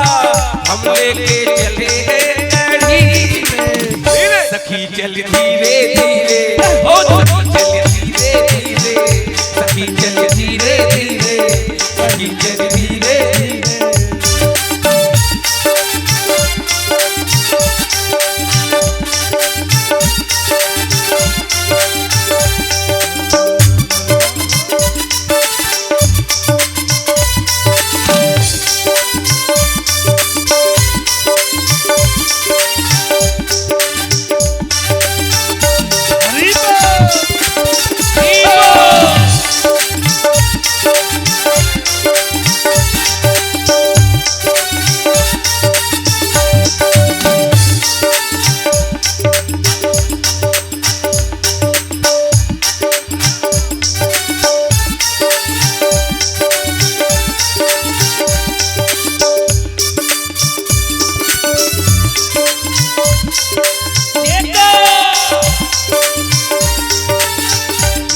S2: हम लेके चले हैं कड़ी
S1: धीरे
S2: सखी चल धीरे धीरे ओ सखी चल धीरे धीरे सखी चल धीरे धीरे सखी चल धीरे धीरे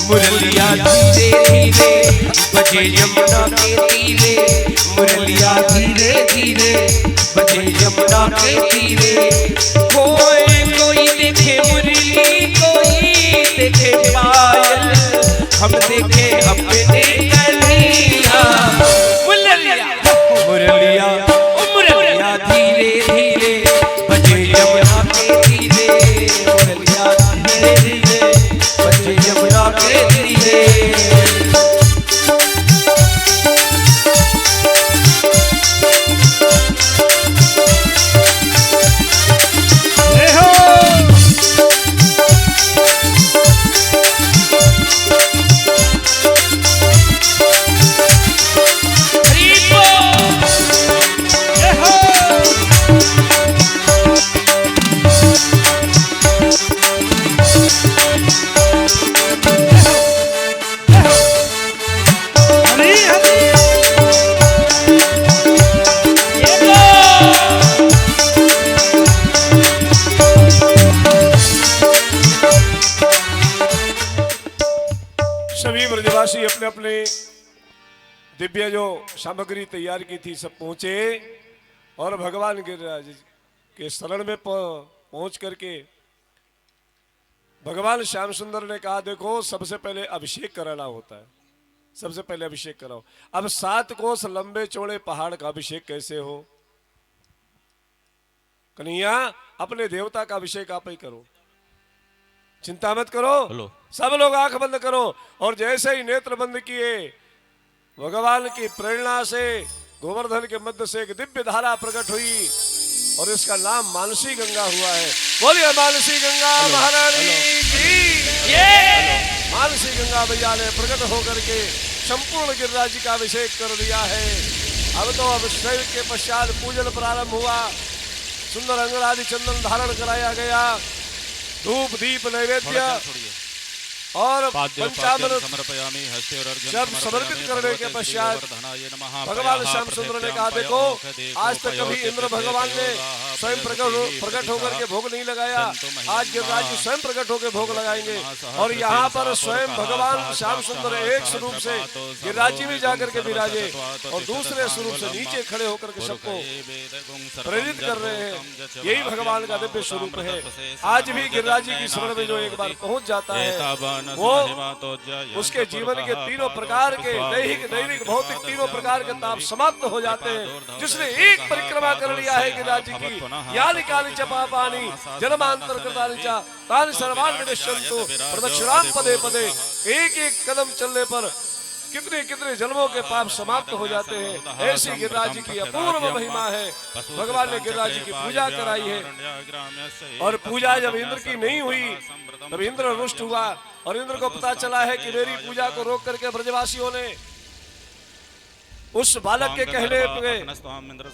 S2: मुरलिया धीरे धीरे बजे यमुना के तीरे मुरलिया धीरे धीरे बजे यमुना के तीरे कोई देखे मुरली कोई देखे पायल हम देखे अपने कन्हैया मुरलिया मुरलिया मुरलिया धीरे धीरे बजे यमुना के तीरे मुरलिया धीरे धीरे बजे यमुना के तीरे
S1: सभी ब्रजवासी अपने अपने दिव्य जो सामग्री तैयार की थी सब पहुंचे और भगवान गिरिराज के शरण में पहुंच करके भगवान श्याम सुंदर ने कहा देखो सबसे पहले अभिषेक कराना होता है, सबसे पहले अभिषेक कराओ। अब 7 कोस लंबे चौड़े पहाड़ का अभिषेक कैसे हो? कन्हैया अपने देवता का अभिषेक आप ही करो, चिंता मत करो। सब लोग आंख बंद करो और जैसे ही नेत्र बंद किए भगवान की प्रेरणा से गोवर्धन के मध्य से एक दिव्य धारा प्रकट हुई और इसका नाम मानसी गंगा हुआ है। बोलिए मानसी गंगा महारानी की। मानसी गंगा भैया ने प्रकट होकर के संपूर्ण गिरिराज जी का अभिषेक कर दिया है। अब तो अभिषेक के पश्चात पूजन प्रारंभ हुआ, सुंदर अंगरादि चंदन धारण कराया गया, धूप दीप नैवेद्य और पंचामृत जब समर्पित करने के पश्चात भगवान श्याम सुंदर ने कहा देखो आज तक कभी इंद्र भगवान ने स्वयं प्रकट होकर के भोग नहीं लगाया, आज गिरिराज जी स्वयं प्रकट होकर भोग लगाएंगे। और यहाँ पर स्वयं भगवान श्याम सुंदर एक स्वरूप से गिरिराज जी में जाकर के विराजे और दूसरे स्वरूप से नीचे खड़े होकर के सबको प्रेरित कर रहे हैं। यही भगवान का दिव्य स्वरूप है। आज भी गिरिराज जी की शरण में जो एक बार पहुंच जाता है वो उसके जीवन के तीनों प्रकार के दैहिक दैविक भौतिक तीनों प्रकार के ताप समाप्त हो जाते हैं। जिसने एक परिक्रमा कर लिया है गिरिराज जी की, यानी काली च पापानि जन्मांतर कृतानि च तानि सर्वाणि विनश्यन्तु प्रदक्षिणां पदे पदे। एक एक कदम चलने पर कितने कितने जन्मों के पाप समाप्त हो जाते हैं। ऐसी गिरिराज जी की अपूर्व महिमा है। भगवान ने गिरिराज जी की पूजा कराई है। और पूजा जब इंद्र की नहीं हुई तब इंद्र रुष्ट हुआ और इंद्र को पता चला है कि मेरी पूजा को रोक करके ब्रजवासियों ने उस बालक के कहने पे,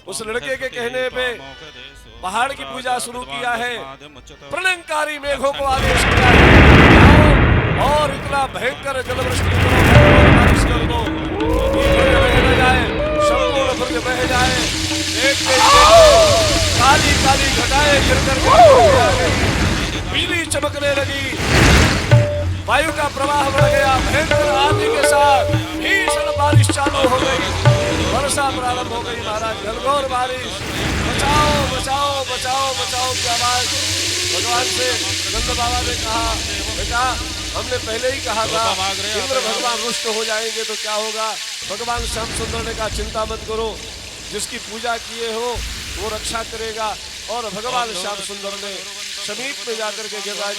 S1: उस लड़के के कहने पे पहाड़ की पूजा शुरू किया है। प्रलयंकारी मेघों को आदेश किया है और इतना भयंकर जलवृष्टि बारिश कर दो कि बह न जाए, संपूर्ण ब्रज बह जाए। काली काली घटाएं गिर कर बिजली चमकने लगी, वायु का प्रवाह बढ़ गया, भयंकर आंधी के साथ भीषण बारिश चालू हो गई, वर्षा प्रारंभ हो गई। महाराज घनघोर बारिश, बचाओ बचाओ बचाओ बचाओ की आवाज भगवान से नंद बाबा ने कहा, बेटा हमने पहले ही कहा था इंद्र भगवान रुष्ट हो जाएंगे तो क्या होगा। भगवान श्याम सुंदर ने कहा चिंता मत करो, जिसकी पूजा किए हो वो रक्षा करेगा। और भगवान श्याम सुंदर ने समीप में जाकर के गिरिराज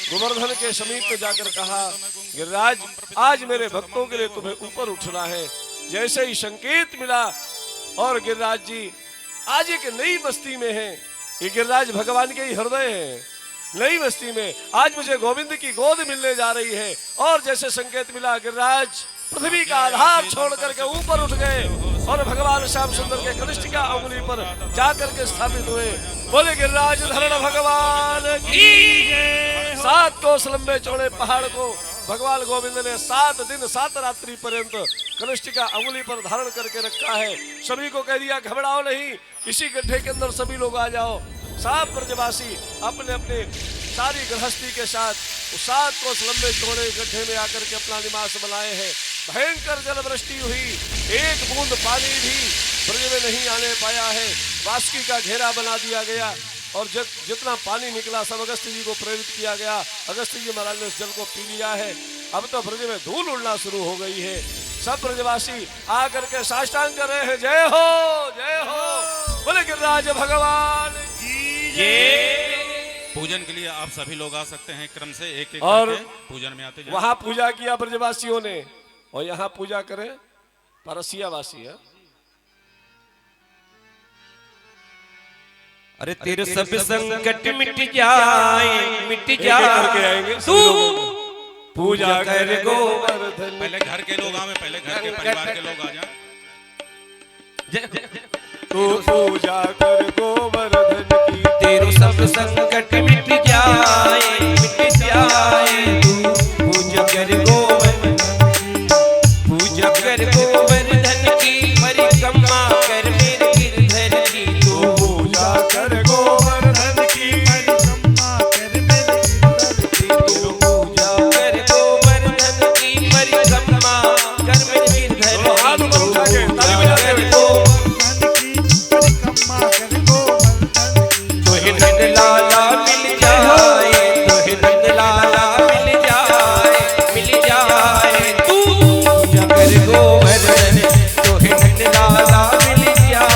S1: गोवर्धन के समीप में जाकर कहा, गिरिराज आज मेरे भक्तों के लिए तुम्हें ऊपर उठना है। जैसे ही संकेत मिला और गिरिराज जी आज एक नई बस्ती में हैं। ये गिरिराज भगवान के ही हृदय है। नई बस्ती में आज मुझे गोविंद की गोद मिलने जा रही है। और जैसे संकेत मिला गिरिराज पृथ्वी का आधार छोड़ करके ऊपर उठ गए और भगवान श्याम सुंदर के कनिष्ठिका अंगुली पर जाकर के स्थापित हुए। बोले गिरिराज धरण भगवान की जय। 7 कोस लंबे चौड़े पहाड़ को भगवान गोविंद ने 7 दिन 7 रात्रि पर्यंत कनिष्ठिका अंगुली पर धारण करके रखा है। सभी को कह दिया घबराओ नहीं, इसी गड्ढे के अंदर सभी लोग आ जाओ। सब ब्रजवासी अपने अपने सारी गृहस्थी के साथ 7 कोस लंबे चौड़े गड्ढे में आकर के अपना निवास बनाए हैं। भयंकर जलवृष्टि हुई, एक बूंद पानी भी ब्रज में नहीं आने पाया है। बासुकी का घेरा बना दिया गया और जितना पानी निकला सब अगस्त्य जी को प्रेरित किया गया। अगस्त्य जी महाराज ने उस जल को पी लिया है। अब तो ब्रज में धूल उड़ना शुरू हो गई है। सब ब्रजवासी आकर के साष्टांग कर रहे हैं, जय हो जय हो। बोले गिरिराज भगवान की जय।
S3: पूजन के लिए आप सभी लोग आ सकते हैं, क्रम से एक एक
S1: और
S3: पूजन में आते जाएं।
S1: वहां पूजा किया ब्रजवासियों ने और यहाँ पूजा करें परसिया वासी है।
S2: अरे तेरे सब संकट मिट जाए तू
S1: पूजा कर गोवर्धन।
S3: पहले घर के लोग आवे, पहले घर के परिवार के लोग आ जाएं।
S1: तू पूजा कर गोवर्धन की,
S2: तेरे सब संकट मिट जाए तू पूजा कर गोवर्धन, पूजा कर गोवर्धन की परिक्रमा कर मेरे गिरधर की। तू
S1: पूजा कर गोवर्धन की परिक्रमा कर मेरे गिरधर की।
S2: तू पूजा कर गोवर्धन की परिक्रमा कर मेरे गिरधर की।
S1: हाथ ऊपर उठा के ताली बजाते हुए
S2: नंद लाला मिल जाए, तोहे नंद लाला मिल जाए तू पूजा कर गोवर्धन, तोहे नंद लाला मिल जाए।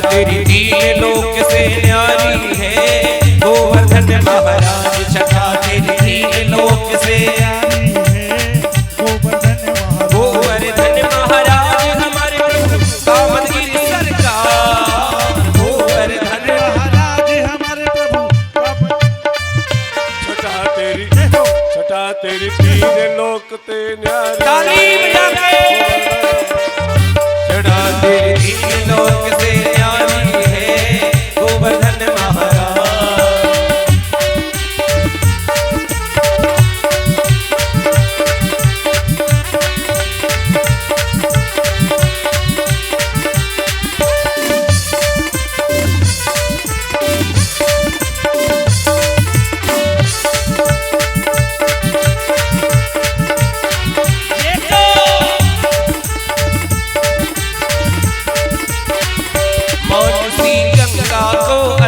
S2: तेरी तीन लोक से न्यारी है गोवर्धन महाराज। छठा तेरी तीन लोक से न्यारी है गोवर्धन महाराज। हमारे प्रभु कामदगिरि सरकार गोवर्धन महाराज, हमारे प्रभु।
S1: छठा तेरी 3 लोक ते न्यारी।
S2: ताली बजा के छठा तेरी 3 लोक से न्यारी है गोवर्धन महाराज।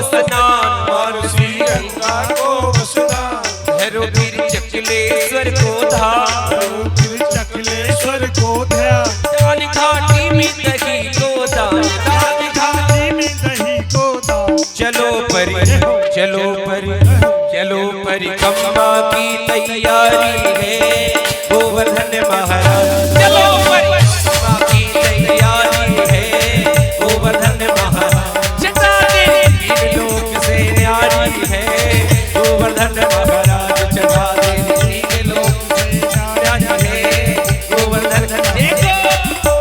S2: स्नान
S1: और श्री गंगा को स्नान,
S2: भैरो वीर चकलेश्वर को धाम,
S4: चकलेश्वर को ध्यान,
S2: दान घाटी में दही को दान, दान
S4: घाटी में दही को दान।
S2: चलो परिक्रमा की तैयारी है, गोवर्धन महाराज चलो परिक्रमा की तैयारी है, गोवर्धन महाराज जटा तेरी लोक से न्यारी है, गोवर्धन महाराज जटा तेरी लोक से न्यारी है, गोवर्धन देखो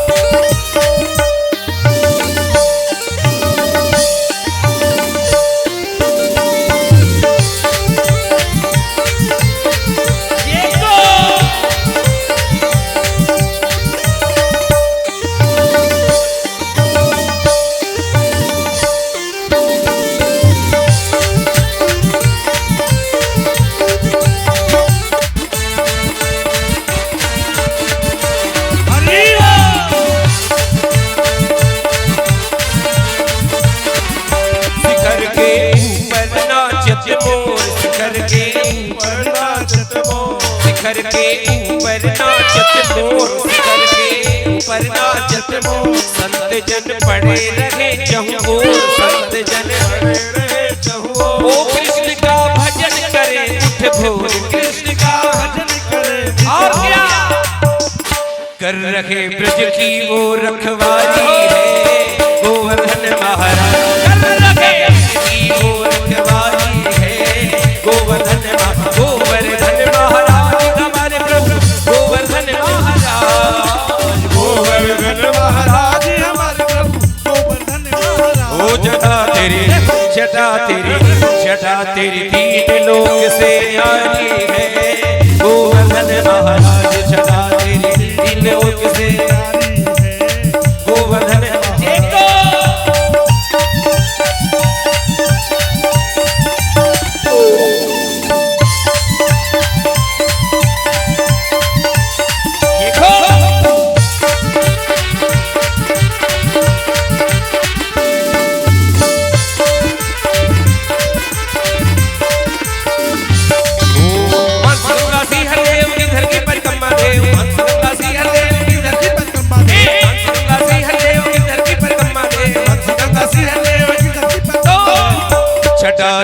S2: शिखर के ऊपर नाचत मोर, शिखर के ऊपर नाचत मोर, संत जन पड़े रहे चहुँ ओर, संत जन पड़े रहे चहुँ ओर, ओ कृष्ण का भजन करे उठ भोर, कृष्ण का भजन करे और क्या कर रहे ब्रज की वो रखवाली है, गोवर्धन महाराज कर रहे ब्रज की वो रखवाली है, गोवर्धन महाराज हमारे प्रभु गोवर्धन महाराज,
S4: गोवर्धन महाराज हमारे प्रभु गोवर्धन महाराज।
S2: ओ जटा तेरी तीन लोक से न्यारी है, गोवर्धन महाराज जटा तेरी तीन लोक से न्यारी है, गोवर्धन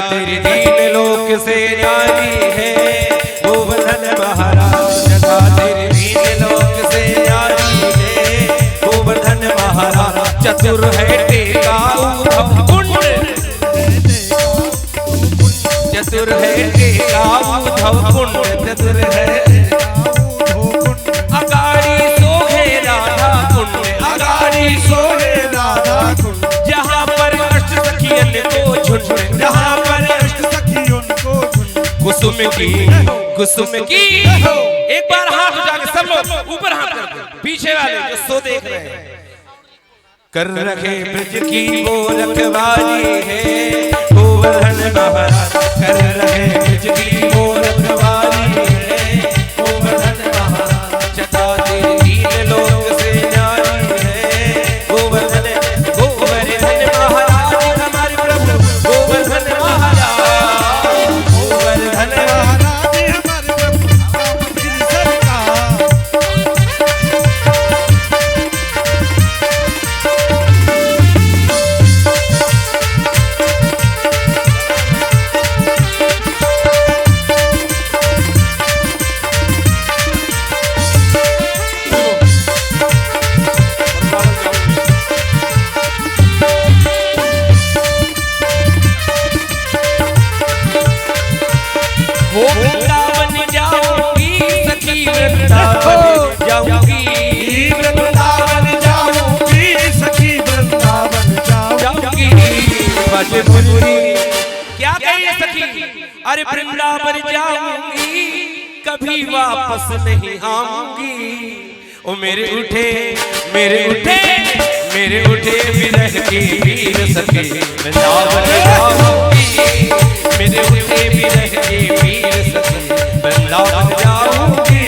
S2: तेरी दीन लोक से न्यारी है, गोवर्धन महाराज जटा तेरी दीन लोक से न्यारी है, गोवर्धन महाराज चतुर है टेका उद्धव कुंड, चतुर है टेका उद्धव कुंड, चतुर है अगाड़ी सोहे राधा कुंड, अगाड़ी सोहे राधा कुंड, जहाँ पर अष्ट सखियन को झुंड, जहाँ कुसुम की एक बार हाथ उठा के सब लोग ऊपर हाथ करके, पीछे वाले जो सो देख रहे हैं, कर रखे ब्रज की वो रखवाली है, गोवर्धन महाराज कर रखे ब्रज की वो रखवाली है, गोवर्धन महाराज जटा तेरी तीन लोक से न्यारी है, गोवर्धन महाराज हमारे प्रभु गोवर्धन महाराज, गोवर्धन वृंदावन जाऊंगी सखी, वृंदावन जाऊंगी, वृंदावन जाऊंगी सखी, वृंदावन जाऊंगी, बजमुरी क्या कहिए सखी, अरे वृंदावन जाऊंगी कभी वापस नहीं आऊंगी, ओ मेरे उठे विरह की वीर सखी, वृंदावन जाऊंगी, मेरे उठे विरह की वीर सखी, वृंदावन जाऊंगी।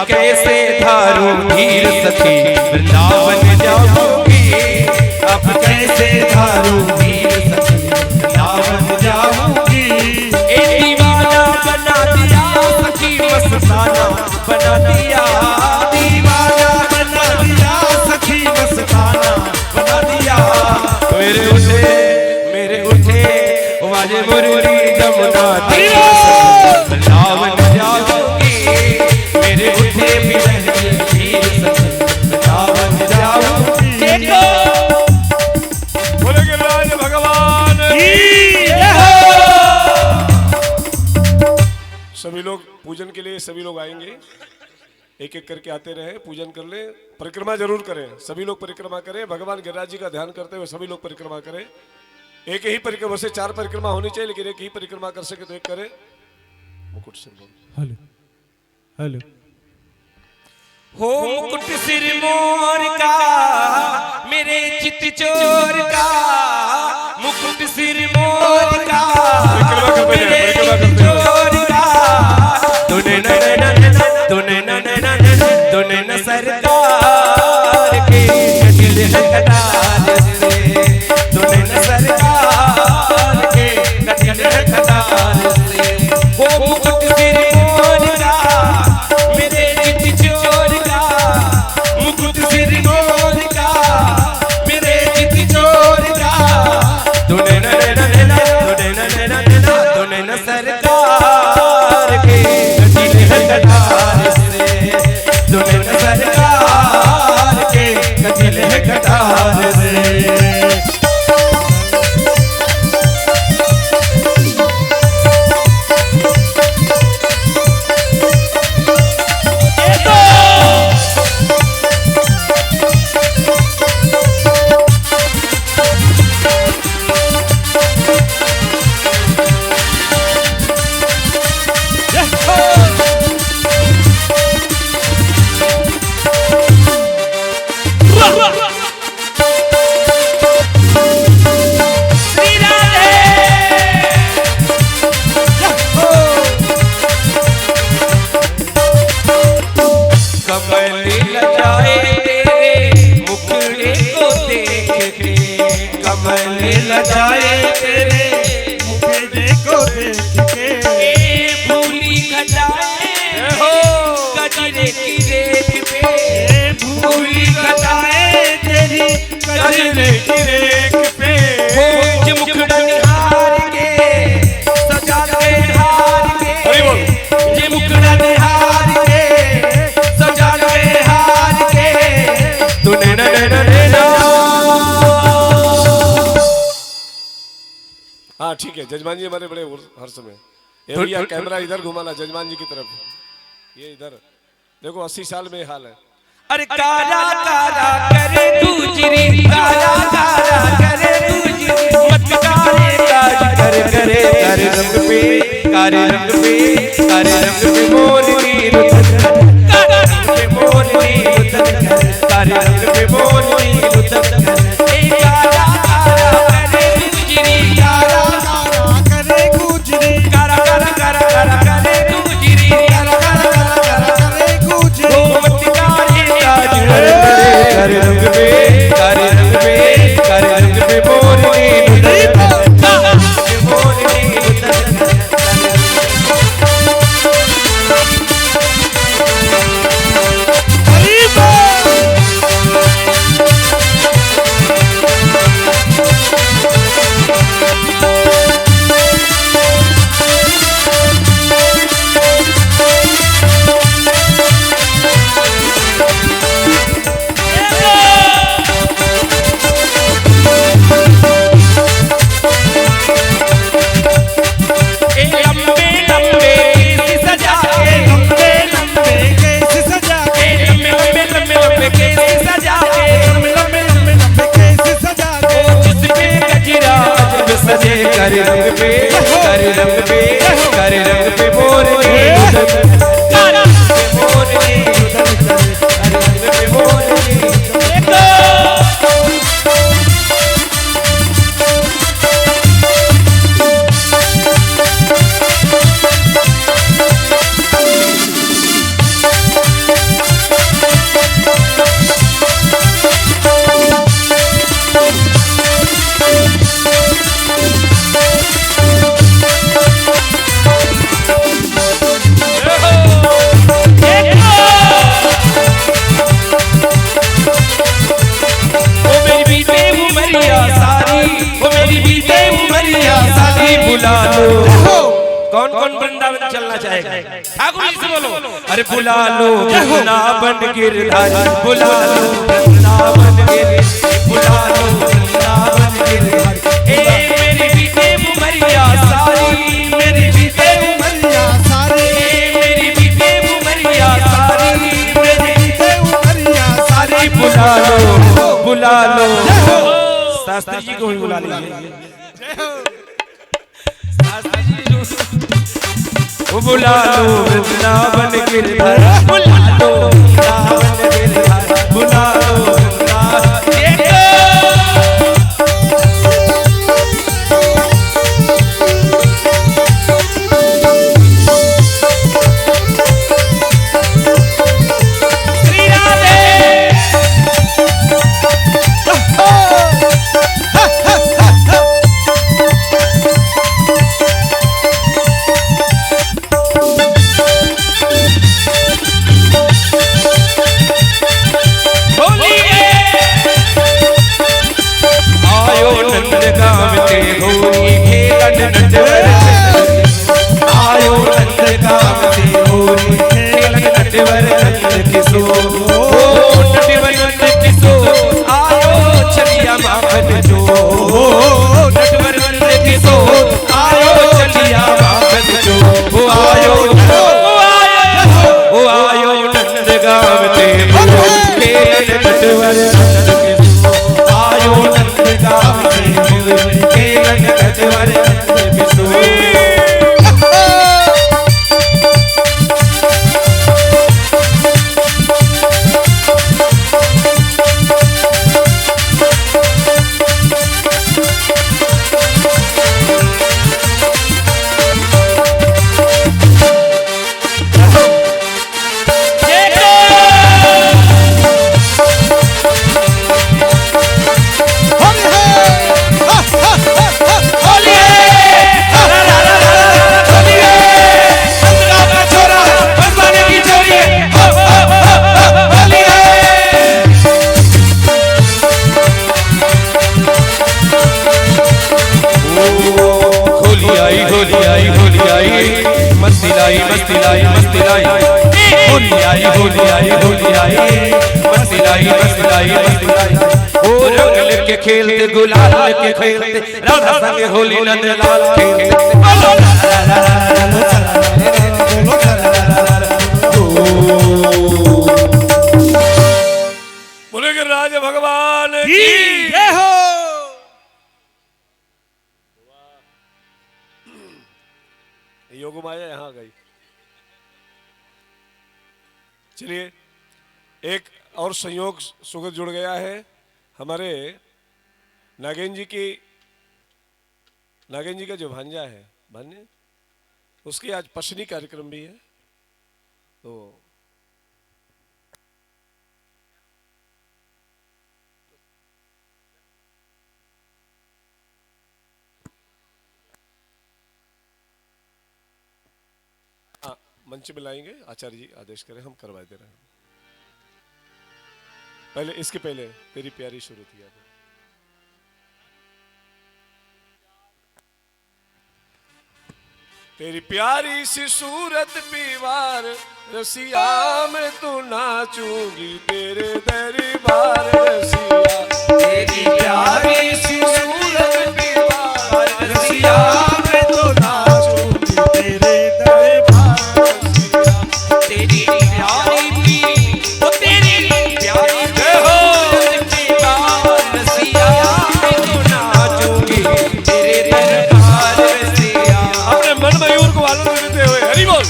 S2: कैसे धारू धीर सखी वृंदावन जाऊंगी, अब कैसे धारू धीर सखी वृंदावन जाऊंगी। ए दीवाना बना दिया सखी मस्ताना बना दिया,
S4: दीवाना बना दिया सखी मस्ताना
S2: बना दिया। मेरे उठे वाजे मुरली जमुना तीर वृंदावन जाऊंगी, मेरे उठे बिरह की धीर सखी वृंदावन जाऊंगी।
S1: बोले गिरिराज भगवान सभी लोग पूजन के लिए सभी लोग आएंगे, एक एक करके आते रहे, पूजन कर ले, परिक्रमा जरूर करें, सभी लोग परिक्रमा करें, भगवान गिरिराज जी का ध्यान करते हुए सभी लोग परिक्रमा करें। एक ही परिक्रमा से 4 परिक्रमा होनी चाहिए, लेकिन एक ही परिक्रमा कर सके तो एक करे। मुकुट सिर बोल।
S4: हेलो हेलो
S2: हो मुकुट सिर मोर का मेरे चित चोर का, मुकुट सिर मोर का मेरे चित चोर का, तूने न सरकार के दिल कटार से, तूने न सरकार के दिल कटार से। वो मुकुट सिर मोर का मेरे चित चोर का, मुकुट सिर मोर का मेरे चित चोर का, तूने न सरकार के दिल कटार से, तूने न सरकार के दिल कटार से। लजाए तेरे
S4: मुखड़े को देख के,
S2: भूली घटाए हो कजरे की रेत पे,
S4: भूली घटाए तेरी कजरे की रेख पे,
S2: मुखड़ा निहार के सजा के हार के, जे मुखड़ा निहार के सजा के हार के, तूने न
S1: हाँ ठीक है, जजमान जी हमारे बड़े हर्ष में। ये भैया कैमरा इधर घुमाना जजमान जी की तरफ, ये इधर देखो 80 साल में हाल है।
S2: अरे काला काला करे गुजरी, काला काला करे गुजरी, मत काले काज कर करे करे रंग पे, कारे रंग पे, कारे रंग पे मोरनी रुतन, कारे रंग पे मोरनी रुतन, कारे रंग पे मोरनी रुतन, ए काला काला करे गुजरी, काला
S4: करे गुजरी,
S2: काला काला काला काला करे गुजरी, काला काला काला काला
S4: करे गुजरी,
S2: मत काले काज कर करे रंग पे, कारे रंग पे, कारे रंग पे मोरनी रुतन, कारे रंग पे मोरनी रुतन। करे रंग पे, करे रंग पे, करे रंग पे मोरनी रुतन, करे रंग पे मोरनी रुतन, करे रंग पे मोरनी रुतन। मैया साली बुला लो। कौन कौन वृंदावन चलना चाहेगा? ठाकुर जी से बोलो। अरे बुला लो वृंदावन गिरधारी, बुला लो वृंदावन गिरधारी, बुला लो वृंदावन गिरधारी। ए मेरी बीते उमरिया सारी, मेरी बीते
S4: उमरिया सारी,
S2: मेरी बीते उमरिया सारी, मेरी बीते
S4: उमरिया सारी।
S2: बुला लो, बुला लो। शास्त्री जी को भी बुला लीजिए। शास्त्री जी जो बुला लो वृंदावन गिरधारी, बुला लो वृंदावन गिरधारी, बुला लो वृंदावन। श्री राधे। आयो नंद गाँव के होली खेलन नटवर, आयो नंद गाँव के होली खेलन नटवर नंद किशोर, ओ नटवर नंद किशोर आयो चलिया माखन जो, ओ नटवर नंद किशोर आयो चलिया माखन जो। ओ आयो नंद गाँव के होली खेलन नटवर नंद किशोर, आयो नंद गाँव के होली खेलन नटवर नंद किशोर। मस्ती लाई मस्ती लाई मस्ती लाई, होली आई होली आई होली आई, मस्ती लाई मस्ती लाई मस्ती लाई। ओ रंग लेके खेलते गुलाल लेके खेलते, राधा संग होली नंद लाल खेलते।
S1: बोले कि राज भगवान की
S4: जय हो।
S1: योग माया यहाँ गई। चलिए एक और संयोग सुगत जुड़ गया है। हमारे नागेंद्र जी का जो भांजा है, भांजे उसकी आज पशनी कार्यक्रम भी है। तो मंच में लाएंगे, आचार्य जी आदेश करें, हम करवा दे रहे हैं। पहले इसके पहले तेरी प्यारी सूरत याद है। तेरी प्यारी सी सूरत पीवार रसिया में तू नाचूंगी तेरे दरबार रसिया।
S2: तेरी प्यारी सी सूरत पीवार रसिया
S4: मैं तो नाचूंगी तेरे दरबार रसिया।
S2: तेरी प्यारी पी ओ तेरी प्यारी सूरत पीवार रसिया मैं तो नाचूंगी तेरे दरबार रसिया।
S1: अपने मन मयूर को आनंद देते हुए हरि बोल।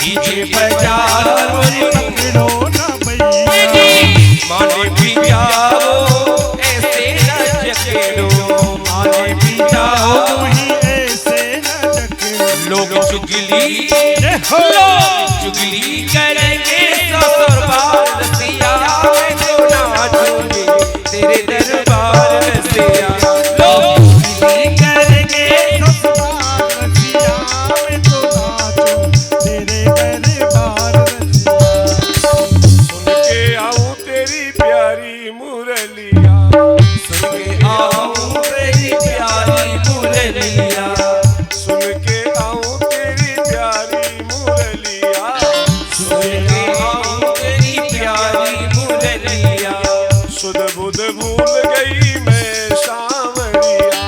S2: डीजे बजाओ
S4: पकड़ो ना भैया
S2: माने भी जाओ ऐसे न जकेड़ो माने भी जाओ
S4: वही ऐसे न जकड़ो
S2: लोग चुगली
S4: हो
S2: चुगली करेंगे ससुर बार रसिया मैं तो नाचूंगी तेरे दरबार रसिया लोग चुगली
S4: करेंगे ससुराल रसिया में तो नाचो तेरे दरबार रसिया
S1: सुन के आऊं तेरी प्यारी मुरलिया,
S2: सुन के आऊं तेरी प्यारी मुरलिया
S1: सुन के आऊं तेरी प्यारी मुरलिया,
S2: सुन के आऊं तेरी प्यारी मुरलिया
S1: सुध बुध भूल गई मैं सावरिया,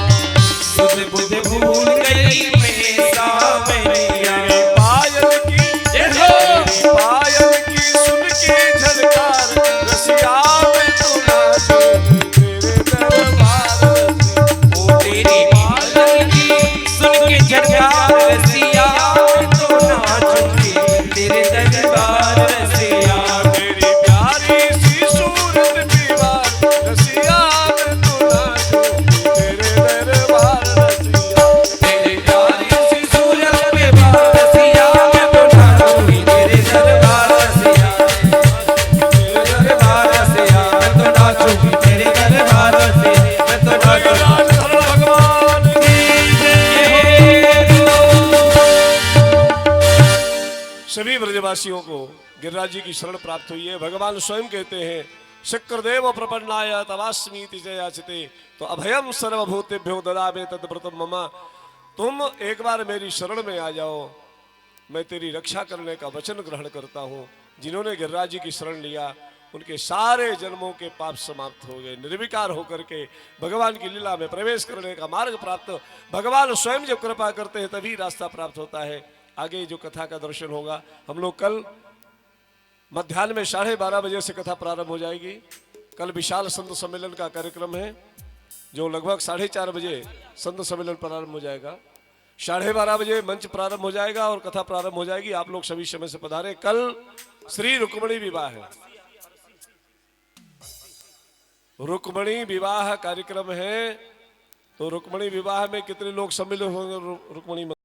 S2: सुध बुध भूल गई मैं सावरिया
S1: तेरी पायल की पायल की सुन के झलकार रसिया में तू नाचो तेरे दरबार रसिया।
S2: ओ तेरी पालन की सुन के झटकार रसिया तो नाचूंगी तेरे दरबार रसिया
S1: तेरी प्यारी सी सूरत दीवार रसिया में तू नाचो तेरे दरबार रसिया।
S2: तेरी प्यारी सी सूरत पे बार रसिया मैं तो नाचूंगी तेरे दरबार रसिया तेरे दरबार रसिया मैं तो नाचूंगी तेरे दरबार रसिया मैं तो नाचूंगी
S1: भगवान सभी ब्रजवासियों को गिरिराज जी की शरण प्राप्त हुई है। भगवान स्वयं कहते हैं शक्रदेव प्रपन्नाय तवास्मीति जयाचिते तो अभयम सर्वभूतेभ्यो ददामि तद्व्रतम मम। तुम एक बार मेरी शरण में आ जाओ, मैं तेरी रक्षा करने का वचन ग्रहण करता हूँ। जिन्होंने गिरिराज जी की शरण लिया उनके सारे जन्मों के पाप समाप्त हो गए। निर्विकार होकर के भगवान की लीला में प्रवेश करने का मार्ग प्राप्त भगवान स्वयं जब कृपा करते हैं तभी रास्ता प्राप्त होता है। आगे जो कथा का दर्शन होगा, हम लोग कल मध्याह्न में 12:30 बजे से कथा प्रारंभ हो जाएगी। कल विशाल संत सम्मेलन का कार्यक्रम है जो लगभग 4:30 बजे संत सम्मेलन प्रारंभ हो जाएगा। 12:30 बजे मंच प्रारंभ हो जाएगा और कथा प्रारंभ हो जाएगी। आप लोग सभी समय से पधारें। कल श्री रुक्मणी विवाह है, रुक्मणी विवाह कार्यक्रम है। तो रुक्मणी विवाह में कितने लोग सम्मिलित होंगे रुक्मणी